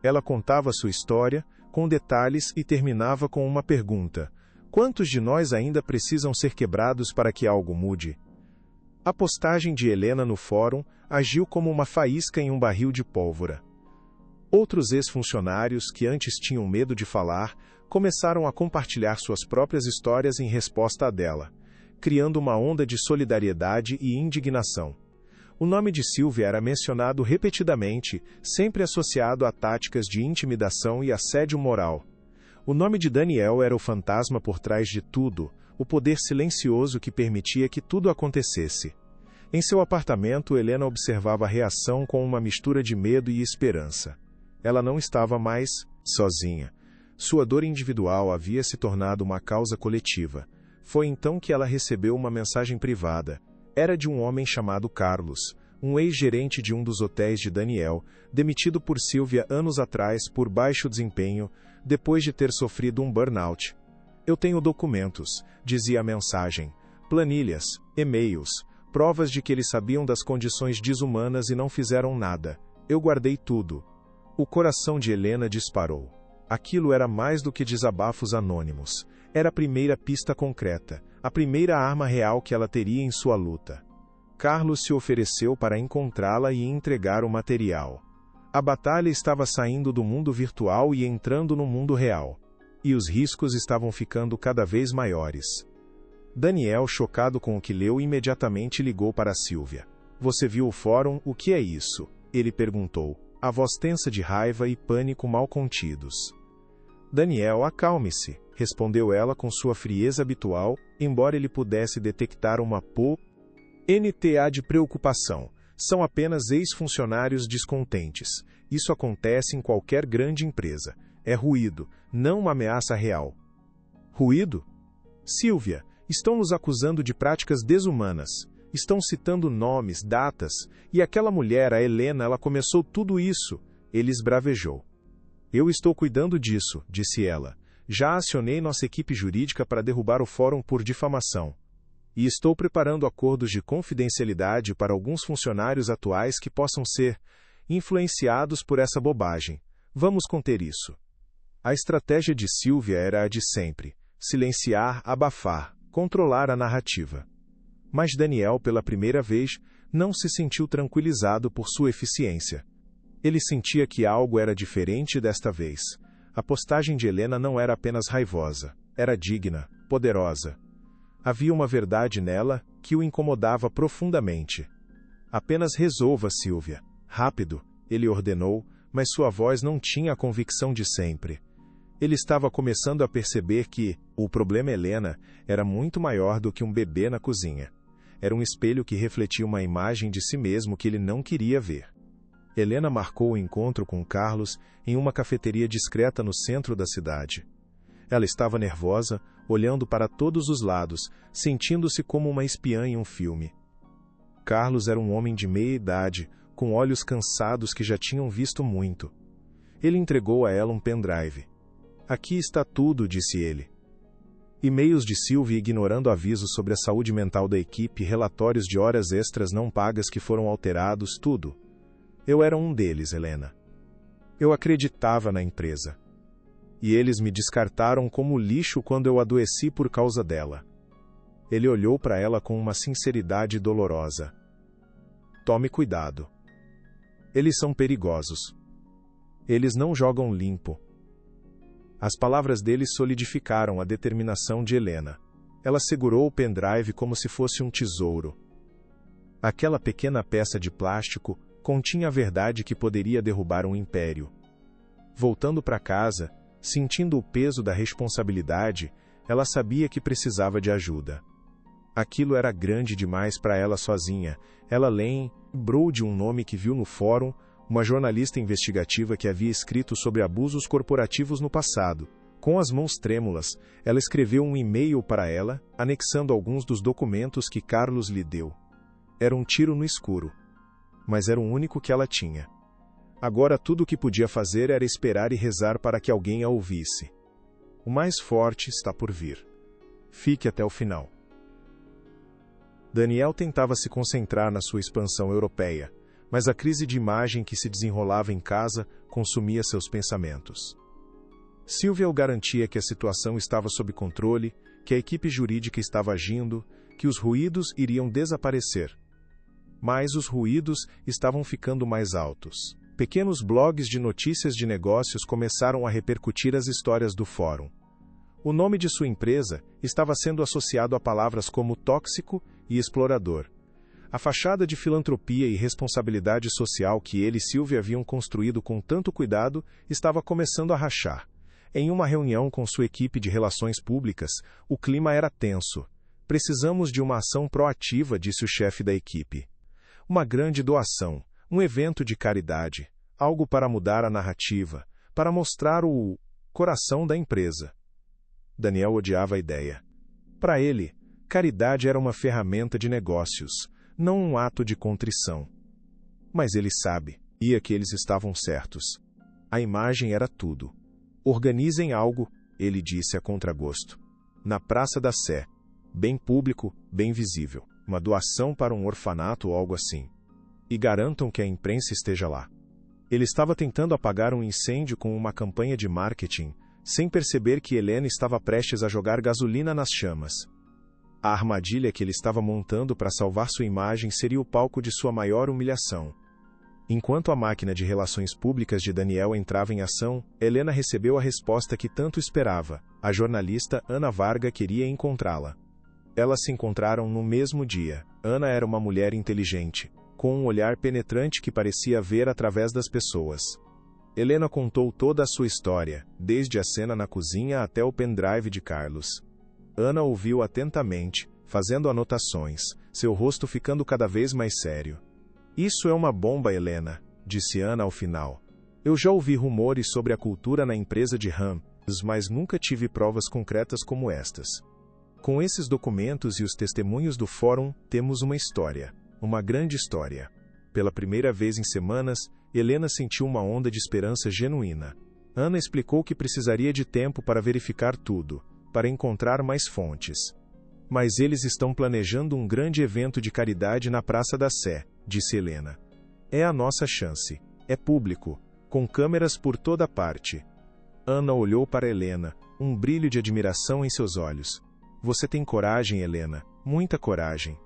Ela contava sua história, com detalhes, e terminava com uma pergunta: quantos de nós ainda precisam ser quebrados para que algo mude? A postagem de Helena no fórum agiu como uma faísca em um barril de pólvora. Outros ex-funcionários, que antes tinham medo de falar, começaram a compartilhar suas próprias histórias em resposta a dela. criando uma onda de solidariedade e indignação. O nome de Sylvia era mencionado repetidamente, sempre associado a táticas de intimidação e assédio moral. O nome de Daniel era o fantasma por trás de tudo, o poder silencioso que permitia que tudo acontecesse. Em seu apartamento, Helena observava a reação com uma mistura de medo e esperança. Ela não estava mais sozinha. Sua dor individual havia se tornado uma causa coletiva. Foi então que ela recebeu uma mensagem privada. Era de um homem chamado Carlos, um ex-gerente de um dos hotéis de Daniel, demitido por Sylvia anos atrás por baixo desempenho, depois de ter sofrido um burnout. Eu tenho documentos, dizia a mensagem, planilhas, e-mails, provas de que eles sabiam das condições desumanas e não fizeram nada. Eu guardei tudo. O coração de Helena disparou. Aquilo era mais do que desabafos anônimos. Era a primeira pista concreta, a primeira arma real que ela teria em sua luta. Carlos se ofereceu para encontrá-la e entregar o material. A batalha estava saindo do mundo virtual e entrando no mundo real. E os riscos estavam ficando cada vez maiores. Daniel, chocado com o que leu, imediatamente ligou para Sylvia. Você viu o fórum? O que é isso? Ele perguntou, a voz tensa de raiva e pânico mal contidos. Daniel, acalme-se, respondeu ela com sua frieza habitual, embora ele pudesse detectar uma NTA de preocupação. São apenas ex-funcionários descontentes. Isso acontece em qualquer grande empresa. É ruído, não uma ameaça real. Ruído? Sylvia, estão nos acusando de práticas desumanas. Estão citando nomes, datas, e aquela mulher, a Helena, ela começou tudo isso. Ele esbravejou. Eu estou cuidando disso, disse ela. Já acionei nossa equipe jurídica para derrubar o fórum por difamação. E estou preparando acordos de confidencialidade para alguns funcionários atuais que possam ser influenciados por essa bobagem. Vamos conter isso. A estratégia de Sylvia era a de sempre: silenciar, abafar, controlar a narrativa. Mas Daniel, pela primeira vez, não se sentiu tranquilizado por sua eficiência. Ele sentia que algo era diferente desta vez. A postagem de Helena não era apenas raivosa, era digna, poderosa. Havia uma verdade nela que o incomodava profundamente. Apenas resolva, Sylvia. Rápido, ele ordenou, mas sua voz não tinha a convicção de sempre. Ele estava começando a perceber que o problema Helena era muito maior do que um bebê na cozinha. Era um espelho que refletia uma imagem de si mesmo que ele não queria ver. Helena marcou o encontro com Carlos em uma cafeteria discreta no centro da cidade. Ela estava nervosa, olhando para todos os lados, sentindo-se como uma espiã em um filme. Carlos era um homem de meia idade, com olhos cansados que já tinham visto muito. Ele entregou a ela um pendrive. Aqui está tudo, disse ele. E-mails de Sylvia ignorando avisos sobre a saúde mental da equipe, relatórios de horas extras não pagas que foram alterados, tudo. Eu era um deles, Helena. Eu acreditava na empresa. E eles me descartaram como lixo quando eu adoeci por causa dela. Ele olhou para ela com uma sinceridade dolorosa. Tome cuidado. Eles são perigosos. Eles não jogam limpo. As palavras dele solidificaram a determinação de Helena. Ela segurou o pendrive como se fosse um tesouro. Aquela pequena peça de plástico continha a verdade que poderia derrubar um império. Voltando para casa, sentindo o peso da responsabilidade, ela sabia que precisava de ajuda. Aquilo era grande demais para ela sozinha. Ela lembrou de um nome que viu no fórum, uma jornalista investigativa que havia escrito sobre abusos corporativos no passado. Com as mãos trêmulas, ela escreveu um e-mail para ela, anexando alguns dos documentos que Carlos lhe deu. Era um tiro no escuro. Mas era o único que ela tinha. Agora tudo o que podia fazer era esperar e rezar para que alguém a ouvisse. O mais forte está por vir. Fique até o final. Daniel tentava se concentrar na sua expansão europeia, mas a crise de imagem que se desenrolava em casa consumia seus pensamentos. Sylvia o garantia que a situação estava sob controle, que a equipe jurídica estava agindo, que os ruídos iriam desaparecer. Mas os ruídos estavam ficando mais altos. Pequenos blogs de notícias de negócios começaram a repercutir as histórias do fórum. O nome de sua empresa estava sendo associado a palavras como tóxico e explorador. A fachada de filantropia e responsabilidade social que ele e Sylvia haviam construído com tanto cuidado estava começando a rachar. Em uma reunião com sua equipe de relações públicas, o clima era tenso. Precisamos de uma ação proativa, disse o chefe da equipe. Uma grande doação, um evento de caridade, algo para mudar a narrativa, para mostrar o coração da empresa. Daniel odiava a ideia. Para ele, caridade era uma ferramenta de negócios, não um ato de contrição. Mas ele sabia que eles estavam certos. A imagem era tudo. Organizem algo, ele disse a contragosto. Na Praça da Sé. Bem público, bem visível. Uma doação para um orfanato ou algo assim. E garantam que a imprensa esteja lá. Ele estava tentando apagar um incêndio com uma campanha de marketing, sem perceber que Helena estava prestes a jogar gasolina nas chamas. A armadilha que ele estava montando para salvar sua imagem seria o palco de sua maior humilhação. Enquanto a máquina de relações públicas de Daniel entrava em ação, Helena recebeu a resposta que tanto esperava. A jornalista Ana Varga queria encontrá-la. Elas se encontraram no mesmo dia. Ana era uma mulher inteligente, com um olhar penetrante que parecia ver através das pessoas. Helena contou toda a sua história, desde a cena na cozinha até o pendrive de Carlos. Ana ouviu atentamente, fazendo anotações, seu rosto ficando cada vez mais sério. Isso é uma bomba, Helena, disse Ana ao final. Eu já ouvi rumores sobre a cultura na empresa de Ramos, mas nunca tive provas concretas como estas. Com esses documentos e os testemunhos do fórum, temos uma história. Uma grande história. Pela primeira vez em semanas, Helena sentiu uma onda de esperança genuína. Ana explicou que precisaria de tempo para verificar tudo, para encontrar mais fontes. Mas eles estão planejando um grande evento de caridade na Praça da Sé, disse Helena. É a nossa chance. É público, com câmeras por toda parte. Ana olhou para Helena, um brilho de admiração em seus olhos. Você tem coragem, Helena, muita coragem.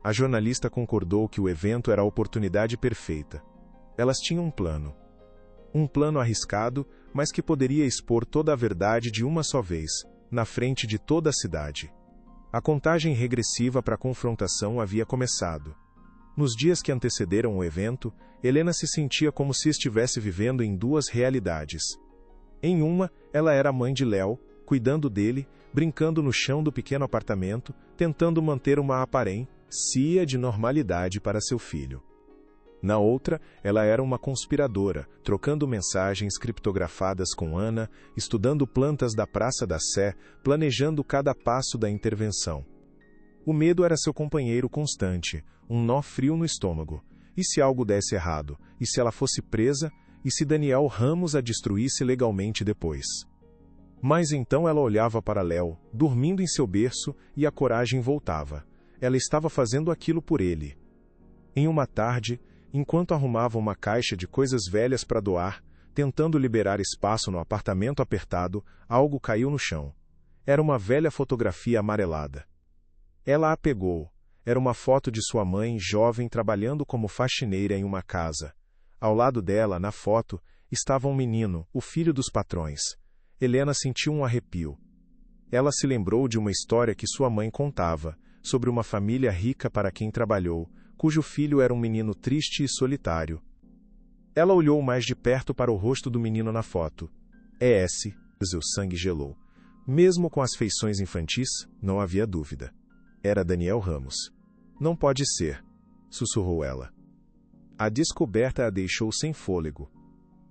A jornalista concordou que o evento era a oportunidade perfeita. Elas tinham um plano. Um plano arriscado, mas que poderia expor toda a verdade de uma só vez, na frente de toda a cidade. A contagem regressiva para a confrontação havia começado. Nos dias que antecederam o evento, Helena se sentia como se estivesse vivendo em duas realidades. Em uma, ela era a mãe de Léo, cuidando dele, brincando no chão do pequeno apartamento, tentando manter uma aparência de normalidade para seu filho. Na outra, ela era uma conspiradora, trocando mensagens criptografadas com Ana, estudando plantas da Praça da Sé, planejando cada passo da intervenção. O medo era seu companheiro constante, um nó frio no estômago. E se algo desse errado? E se ela fosse presa? E se Daniel Ramos a destruísse legalmente depois? Mas então ela olhava para Léo, dormindo em seu berço, e a coragem voltava. Ela estava fazendo aquilo por ele. Em uma tarde, enquanto arrumava uma caixa de coisas velhas para doar, tentando liberar espaço no apartamento apertado, algo caiu no chão. Era uma velha fotografia amarelada. Ela a pegou. Era uma foto de sua mãe, jovem, trabalhando como faxineira em uma casa. Ao lado dela, na foto, estava um menino, o filho dos patrões. Helena sentiu um arrepio. Ela se lembrou de uma história que sua mãe contava, sobre uma família rica para quem trabalhou, cujo filho era um menino triste e solitário. Ela olhou mais de perto para o rosto do menino na foto. É esse, seu sangue gelou. Mesmo com as feições infantis, não havia dúvida. Era Daniel Ramos. Não pode ser, sussurrou ela. A descoberta a deixou sem fôlego.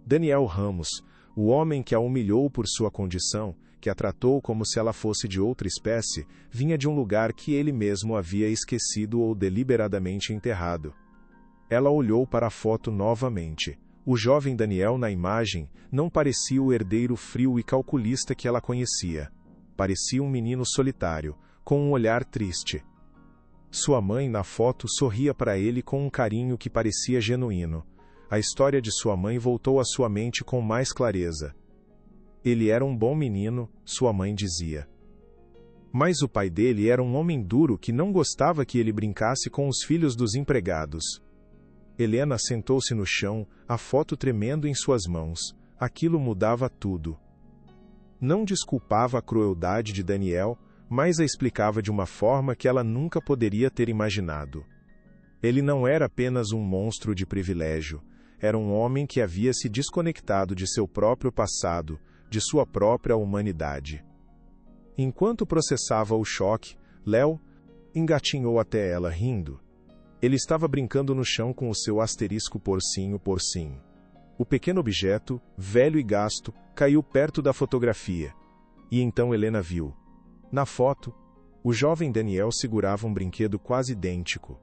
Daniel Ramos, o homem que a humilhou por sua condição, que a tratou como se ela fosse de outra espécie, vinha de um lugar que ele mesmo havia esquecido ou deliberadamente enterrado. Ela olhou para a foto novamente. O jovem Daniel na imagem não parecia o herdeiro frio e calculista que ela conhecia. Parecia um menino solitário, com um olhar triste. Sua mãe na foto sorria para ele com um carinho que parecia genuíno. A história de sua mãe voltou à sua mente com mais clareza. Ele era um bom menino, sua mãe dizia. Mas o pai dele era um homem duro que não gostava que ele brincasse com os filhos dos empregados. Helena sentou-se no chão, a foto tremendo em suas mãos. Aquilo mudava tudo. Não desculpava a crueldade de Daniel, mas a explicava de uma forma que ela nunca poderia ter imaginado. Ele não era apenas um monstro de privilégio, era um homem que havia se desconectado de seu próprio passado, de sua própria humanidade. Enquanto processava o choque, Léo engatinhou até ela rindo. Ele estava brincando no chão com o seu asterisco porcinho. O pequeno objeto, velho e gasto, caiu perto da fotografia. E então Helena viu. Na foto, o jovem Daniel segurava um brinquedo quase idêntico.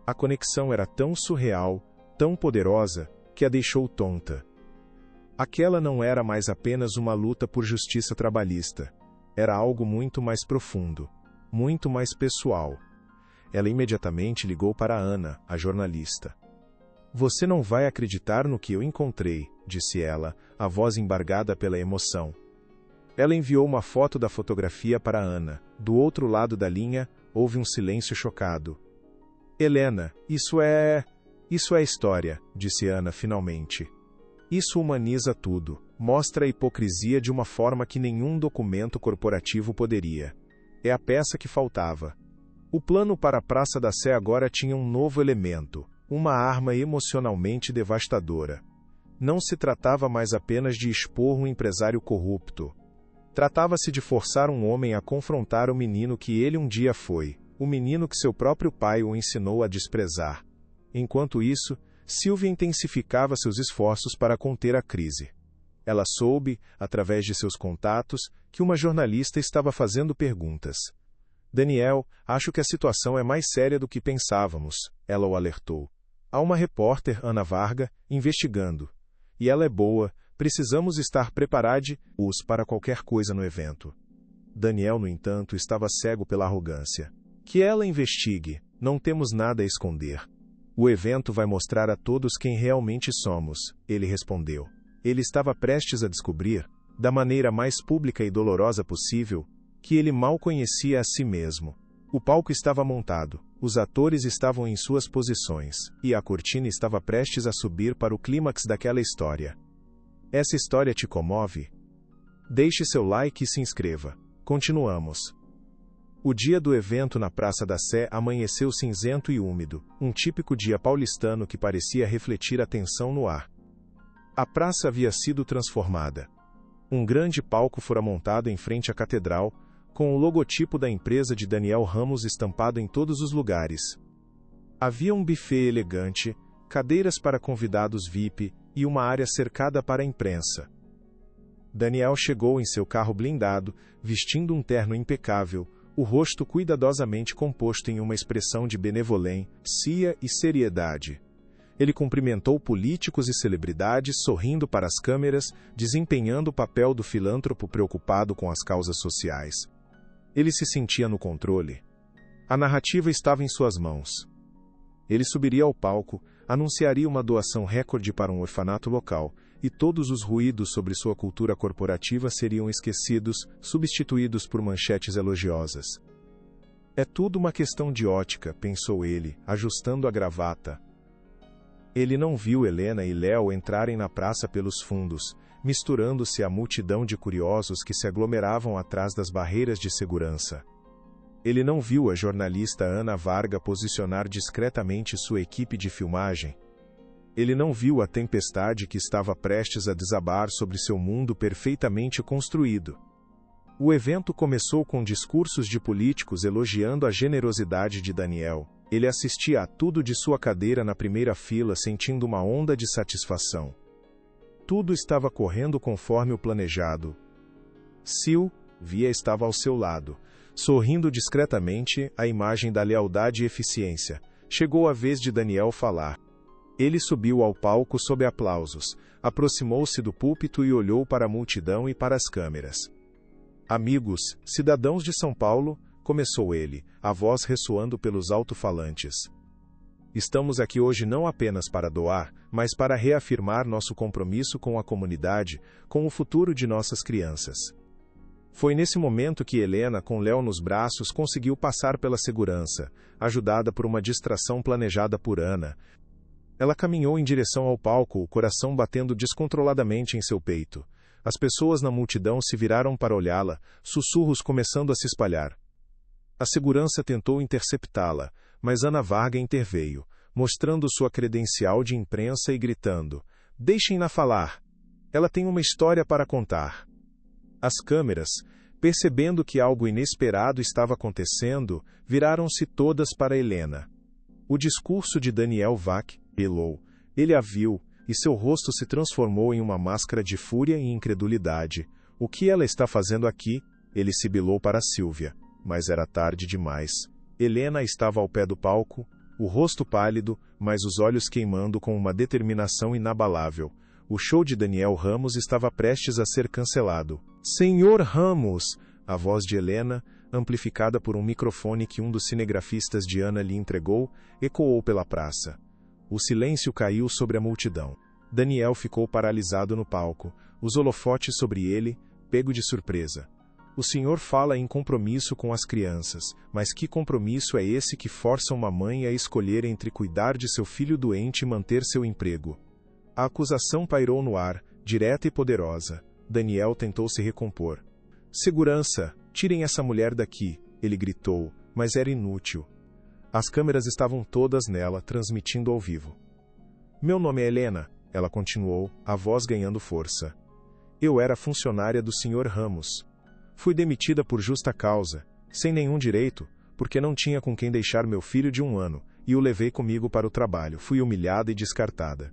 A conexão era tão surreal, tão poderosa, que a deixou tonta. Aquela não era mais apenas uma luta por justiça trabalhista. Era algo muito mais profundo, muito mais pessoal. Ela imediatamente ligou para Ana, a jornalista. "Você não vai acreditar no que eu encontrei", disse ela, a voz embargada pela emoção. Ela enviou uma foto da fotografia para Ana. Do outro lado da linha, houve um silêncio chocado. "Helena, isso é história", disse Ana finalmente. "Isso humaniza tudo, mostra a hipocrisia de uma forma que nenhum documento corporativo poderia. É a peça que faltava." O plano para a Praça da Sé agora tinha um novo elemento, uma arma emocionalmente devastadora. Não se tratava mais apenas de expor um empresário corrupto. Tratava-se de forçar um homem a confrontar o menino que ele um dia foi, o menino que seu próprio pai o ensinou a desprezar. Enquanto isso, Sylvia intensificava seus esforços para conter a crise. Ela soube, através de seus contatos, que uma jornalista estava fazendo perguntas. "Daniel, acho que a situação é mais séria do que pensávamos", ela o alertou. "Há uma repórter, Ana Varga, investigando. E ela é boa, precisamos estar preparados para qualquer coisa no evento." Daniel, no entanto, estava cego pela arrogância. "Que ela investigue, não temos nada a esconder. O evento vai mostrar a todos quem realmente somos", ele respondeu. Ele estava prestes a descobrir, da maneira mais pública e dolorosa possível, que ele mal conhecia a si mesmo. O palco estava montado, os atores estavam em suas posições, e a cortina estava prestes a subir para o clímax daquela história. Essa história te comove? Deixe seu like e se inscreva. Continuamos. O dia do evento na Praça da Sé amanheceu cinzento e úmido, um típico dia paulistano que parecia refletir a tensão no ar. A praça havia sido transformada. Um grande palco fora montado em frente à catedral, com o logotipo da empresa de Daniel Ramos estampado em todos os lugares. Havia um buffet elegante, cadeiras para convidados VIP e uma área cercada para a imprensa. Daniel chegou em seu carro blindado, vestindo um terno impecável, o rosto cuidadosamente composto em uma expressão de benevolência e seriedade. Ele cumprimentou políticos e celebridades sorrindo para as câmeras, desempenhando o papel do filântropo preocupado com as causas sociais. Ele se sentia no controle. A narrativa estava em suas mãos. Ele subiria ao palco, anunciaria uma doação recorde para um orfanato local, e todos os ruídos sobre sua cultura corporativa seriam esquecidos, substituídos por manchetes elogiosas. "É tudo uma questão de ótica", pensou ele, ajustando a gravata. Ele não viu Helena e Léo entrarem na praça pelos fundos, misturando-se à multidão de curiosos que se aglomeravam atrás das barreiras de segurança. Ele não viu a jornalista Ana Varga posicionar discretamente sua equipe de filmagem. Ele não viu a tempestade que estava prestes a desabar sobre seu mundo perfeitamente construído. O evento começou com discursos de políticos elogiando a generosidade de Daniel. Ele assistia a tudo de sua cadeira na primeira fila, sentindo uma onda de satisfação. Tudo estava correndo conforme o planejado. Sylvia estava ao seu lado, sorrindo discretamente, a imagem da lealdade e eficiência. Chegou a vez de Daniel falar. Ele subiu ao palco sob aplausos, aproximou-se do púlpito e olhou para a multidão e para as câmeras. "Amigos, cidadãos de São Paulo", começou ele, a voz ressoando pelos alto-falantes. "Estamos aqui hoje não apenas para doar, mas para reafirmar nosso compromisso com a comunidade, com o futuro de nossas crianças." Foi nesse momento que Helena, com Léo nos braços, conseguiu passar pela segurança, ajudada por uma distração planejada por Ana. Ela caminhou em direção ao palco, o coração batendo descontroladamente em seu peito. As pessoas na multidão se viraram para olhá-la, sussurros começando a se espalhar. A segurança tentou interceptá-la, mas Ana Varga interveio, mostrando sua credencial de imprensa e gritando: "Deixem-na falar! Ela tem uma história para contar." As câmeras, percebendo que algo inesperado estava acontecendo, viraram-se todas para Helena. O discurso de Daniel Vac pelou. Ele a viu, e seu rosto se transformou em uma máscara de fúria e incredulidade. "O que ela está fazendo aqui?" ele sibilou para Sílvia. Mas era tarde demais. Helena estava ao pé do palco, o rosto pálido, mas os olhos queimando com uma determinação inabalável. O show de Daniel Ramos estava prestes a ser cancelado. "Senhor Ramos!" A voz de Helena, amplificada por um microfone que um dos cinegrafistas de Ana lhe entregou, ecoou pela praça. O silêncio caiu sobre a multidão. Daniel ficou paralisado no palco, os holofotes sobre ele, pego de surpresa. "O senhor fala em compromisso com as crianças, mas que compromisso é esse que força uma mãe a escolher entre cuidar de seu filho doente e manter seu emprego?" A acusação pairou no ar, direta e poderosa. Daniel tentou se recompor. "Segurança, tirem essa mulher daqui", ele gritou, mas era inútil. As câmeras estavam todas nela, transmitindo ao vivo. "Meu nome é Helena", ela continuou, a voz ganhando força. "Eu era funcionária do Sr. Ramos. Fui demitida por justa causa, sem nenhum direito, porque não tinha com quem deixar meu filho de 1 ano, e o levei comigo para o trabalho. Fui humilhada e descartada."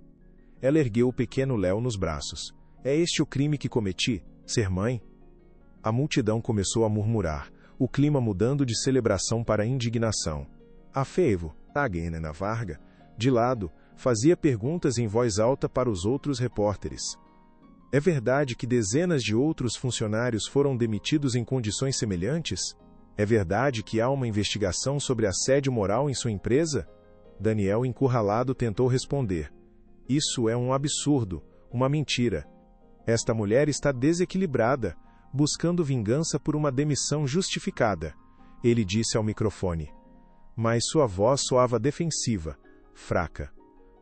Ela ergueu o pequeno Léo nos braços. "É este o crime que cometi? Ser mãe?" A multidão começou a murmurar, o clima mudando de celebração para indignação. A Feivo, Ana Varga, de lado, fazia perguntas em voz alta para os outros repórteres. "É verdade que dezenas de outros funcionários foram demitidos em condições semelhantes? É verdade que há uma investigação sobre assédio moral em sua empresa?" Daniel, encurralado, tentou responder. "Isso é um absurdo, uma mentira. Esta mulher está desequilibrada, buscando vingança por uma demissão justificada", ele disse ao microfone. Mas sua voz soava defensiva, fraca.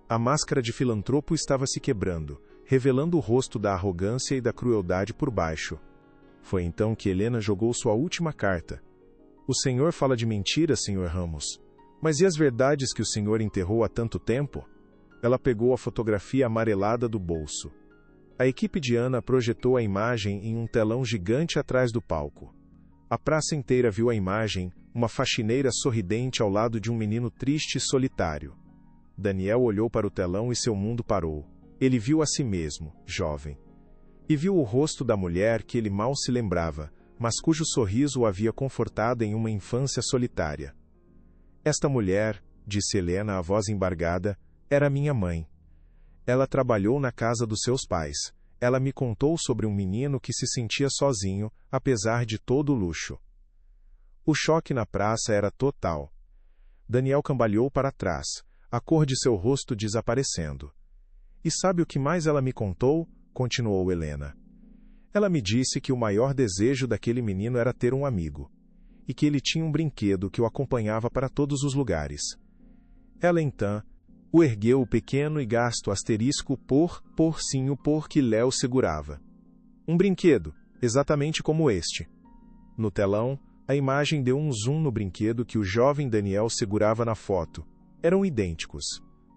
A máscara de filantropo estava se quebrando, revelando o rosto da arrogância e da crueldade por baixo. Foi então que Helena jogou sua última carta. "O senhor fala de mentira, Sr. Ramos. Mas e as verdades que o senhor enterrou há tanto tempo?" Ela pegou a fotografia amarelada do bolso. A equipe de Ana projetou a imagem em um telão gigante atrás do palco. A praça inteira viu a imagem, uma faxineira sorridente ao lado de um menino triste e solitário. Daniel olhou para o telão e seu mundo parou. Ele viu a si mesmo, jovem. E viu o rosto da mulher que ele mal se lembrava, mas cujo sorriso o havia confortado em uma infância solitária. "Esta mulher", disse Helena, a voz embargada, "era minha mãe. Ela trabalhou na casa dos seus pais. Ela me contou sobre um menino que se sentia sozinho, apesar de todo o luxo." O choque na praça era total. Daniel cambaleou para trás, a cor de seu rosto desaparecendo. "E sabe o que mais ela me contou?" continuou Helena. "Ela me disse que o maior desejo daquele menino era ter um amigo, e que ele tinha um brinquedo que o acompanhava para todos os lugares. Ela então o ergueu o pequeno e gasto asterisco porcinho por que Léo segurava. Um brinquedo, exatamente como este." No telão, a imagem deu um zoom no brinquedo que o jovem Daniel segurava na foto. Eram idênticos.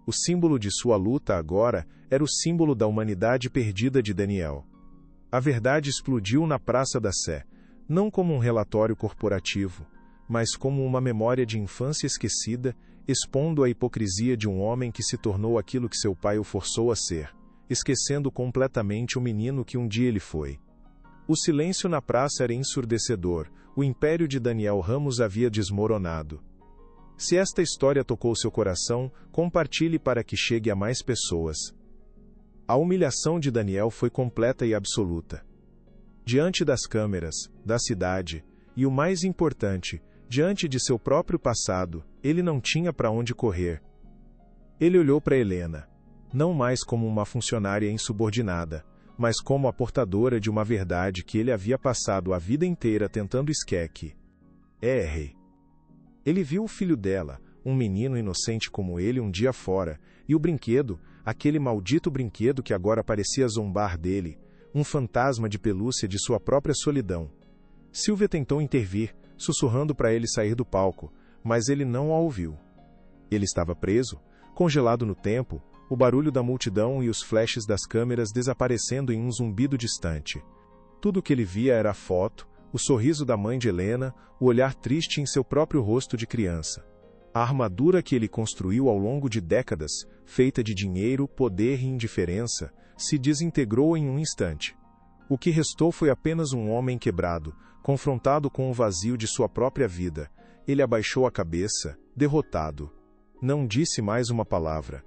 O símbolo de sua luta agora era o símbolo da humanidade perdida de Daniel. A verdade explodiu na Praça da Sé, não como um relatório corporativo, mas como uma memória de infância esquecida, expondo a hipocrisia de um homem que se tornou aquilo que seu pai o forçou a ser, esquecendo completamente o menino que um dia ele foi. O silêncio na praça era ensurdecedor, o império de Daniel Ramos havia desmoronado. Se esta história tocou seu coração, compartilhe para que chegue a mais pessoas. A humilhação de Daniel foi completa e absoluta. Diante das câmeras, da cidade, e o mais importante, diante de seu próprio passado, ele não tinha para onde correr. Ele olhou para Helena, não mais como uma funcionária insubordinada, mas como a portadora de uma verdade que ele havia passado a vida inteira tentando esquecer. Ele viu o filho dela, um menino inocente como ele um dia fora, e o brinquedo, aquele maldito brinquedo que agora parecia zombar dele, um fantasma de pelúcia de sua própria solidão. Sylvia tentou intervir, sussurrando para ele sair do palco, mas ele não a ouviu. Ele estava preso, congelado no tempo, o barulho da multidão e os flashes das câmeras desaparecendo em um zumbido distante. Tudo o que ele via era a foto, o sorriso da mãe de Helena, o olhar triste em seu próprio rosto de criança. A armadura que ele construiu ao longo de décadas, feita de dinheiro, poder e indiferença, se desintegrou em um instante. O que restou foi apenas um homem quebrado, confrontado com o vazio de sua própria vida. Ele abaixou a cabeça, derrotado. Não disse mais uma palavra.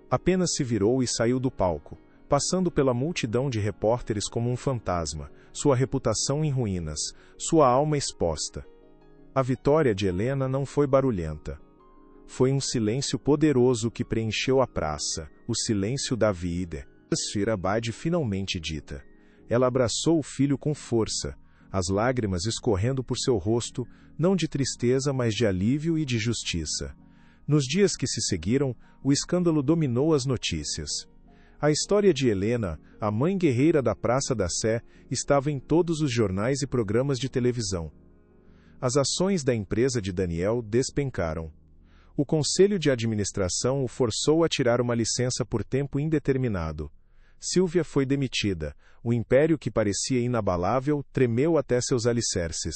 Apenas se virou e saiu do palco, passando pela multidão de repórteres como um fantasma, sua reputação em ruínas, sua alma exposta. A vitória de Helena não foi barulhenta. Foi um silêncio poderoso que preencheu a praça, o silêncio da vida. Shirabad finalmente dita. Ela abraçou o filho com força, as lágrimas escorrendo por seu rosto, não de tristeza, mas de alívio e de justiça. Nos dias que se seguiram, o escândalo dominou as notícias. A história de Helena, a mãe guerreira da Praça da Sé, estava em todos os jornais e programas de televisão. As ações da empresa de Daniel despencaram. O conselho de administração o forçou a tirar uma licença por tempo indeterminado. Sylvia foi demitida. O império que parecia inabalável tremeu até seus alicerces.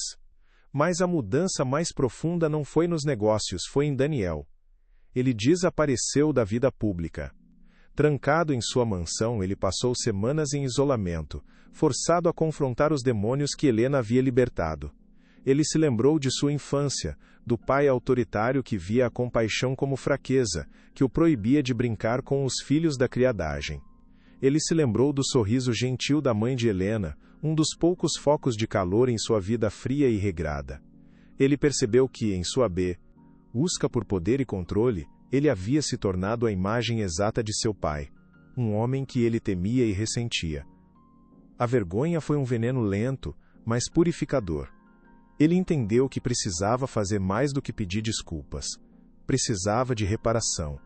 Mas a mudança mais profunda não foi nos negócios, foi em Daniel. Ele desapareceu da vida pública. Trancado em sua mansão, ele passou semanas em isolamento, forçado a confrontar os demônios que Helena havia libertado. Ele se lembrou de sua infância, do pai autoritário que via a compaixão como fraqueza, que o proibia de brincar com os filhos da criadagem. Ele se lembrou do sorriso gentil da mãe de Helena, um dos poucos focos de calor em sua vida fria e regrada. Ele percebeu que, em sua busca por poder e controle, ele havia se tornado a imagem exata de seu pai, um homem que ele temia e ressentia. A vergonha foi um veneno lento, mas purificador. Ele entendeu que precisava fazer mais do que pedir desculpas. Precisava de reparação.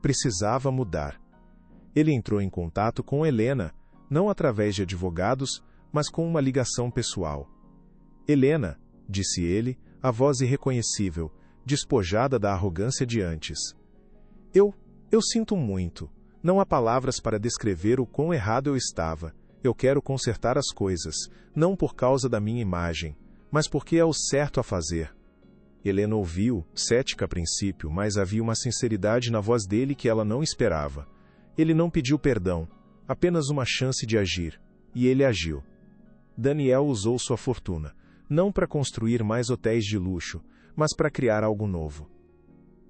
Precisava mudar. Ele entrou em contato com Helena, não através de advogados, mas com uma ligação pessoal. Helena, disse ele, a voz irreconhecível, despojada da arrogância de antes. Eu sinto muito. Não há palavras para descrever o quão errado eu estava. Eu quero consertar as coisas, não por causa da minha imagem, mas porque é o certo a fazer. Helena ouviu, cética a princípio, mas havia uma sinceridade na voz dele que ela não esperava. Ele não pediu perdão, apenas uma chance de agir, e ele agiu. Daniel usou sua fortuna, não para construir mais hotéis de luxo, mas para criar algo novo.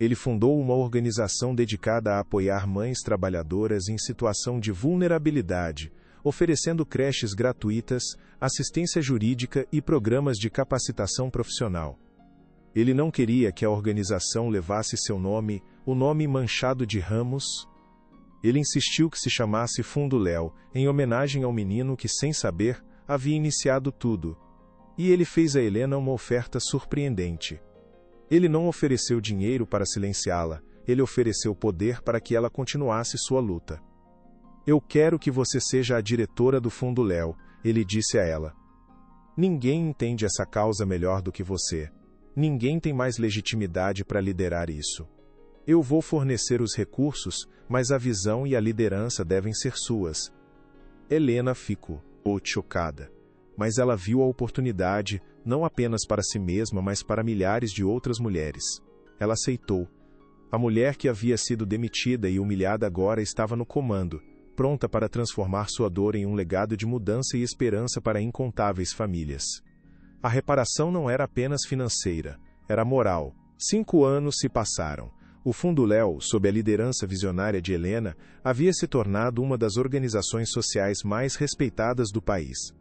Ele fundou uma organização dedicada a apoiar mães trabalhadoras em situação de vulnerabilidade, oferecendo creches gratuitas, assistência jurídica e programas de capacitação profissional. Ele não queria que a organização levasse seu nome, o nome manchado de Ramos. Ele insistiu que se chamasse Fundo Léo, em homenagem ao menino que, sem saber, havia iniciado tudo. E ele fez a Helena uma oferta surpreendente. Ele não ofereceu dinheiro para silenciá-la, ele ofereceu poder para que ela continuasse sua luta. Eu quero que você seja a diretora do Fundo Léo, ele disse a ela. Ninguém entende essa causa melhor do que você. Ninguém tem mais legitimidade para liderar isso. Eu vou fornecer os recursos, mas a visão e a liderança devem ser suas. Helena ficou chocada. Mas ela viu a oportunidade, não apenas para si mesma, mas para milhares de outras mulheres. Ela aceitou. A mulher que havia sido demitida e humilhada agora estava no comando, pronta para transformar sua dor em um legado de mudança e esperança para incontáveis famílias. A reparação não era apenas financeira, era moral. 5 anos se passaram. O Fundo Léo, sob a liderança visionária de Helena, havia se tornado uma das organizações sociais mais respeitadas do país.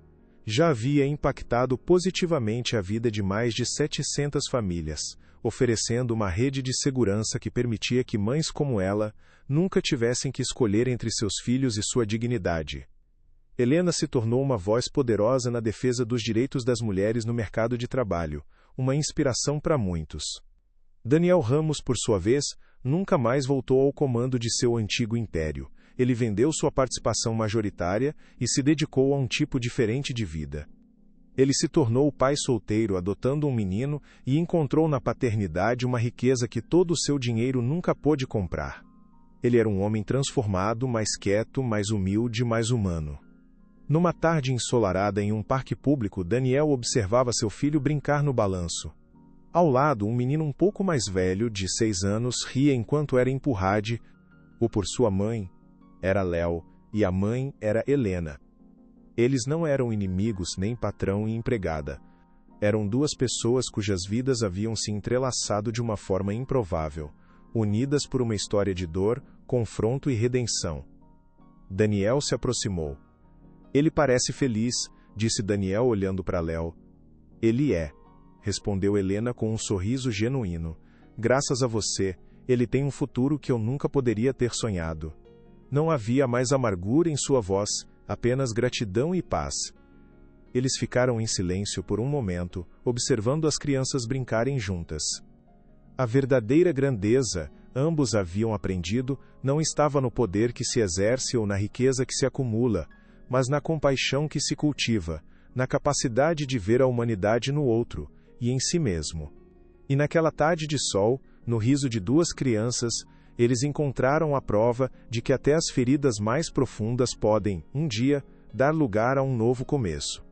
Já havia impactado positivamente a vida de mais de 700 famílias, oferecendo uma rede de segurança que permitia que mães como ela nunca tivessem que escolher entre seus filhos e sua dignidade. Helena se tornou uma voz poderosa na defesa dos direitos das mulheres no mercado de trabalho, uma inspiração para muitos. Daniel Ramos, por sua vez, nunca mais voltou ao comando de seu antigo império. ele vendeu sua participação majoritária e se dedicou a um tipo diferente de vida. Ele se tornou pai solteiro adotando um menino e encontrou na paternidade uma riqueza que todo o seu dinheiro nunca pôde comprar. Ele era um homem transformado, mais quieto, mais humilde, mais humano. Numa tarde ensolarada em um parque público, Daniel observava seu filho brincar no balanço. Ao lado, um menino um pouco mais velho, de 6 anos, ria enquanto era empurrado, por sua mãe, era Léo, e a mãe era Helena. Eles não eram inimigos, nem patrão e empregada. Eram duas pessoas cujas vidas haviam se entrelaçado de uma forma improvável, unidas por uma história de dor, confronto e redenção. Daniel se aproximou. Ele parece feliz, disse Daniel olhando para Léo. Ele é, respondeu Helena com um sorriso genuíno. Graças a você, ele tem um futuro que eu nunca poderia ter sonhado. Não havia mais amargura em sua voz, apenas gratidão e paz. Eles ficaram em silêncio por um momento, observando as crianças brincarem juntas. A verdadeira grandeza, ambos haviam aprendido, não estava no poder que se exerce ou na riqueza que se acumula, mas na compaixão que se cultiva, na capacidade de ver a humanidade no outro, e em si mesmo. E naquela tarde de sol, no riso de duas crianças, eles encontraram a prova de que até as feridas mais profundas podem, um dia, dar lugar a um novo começo.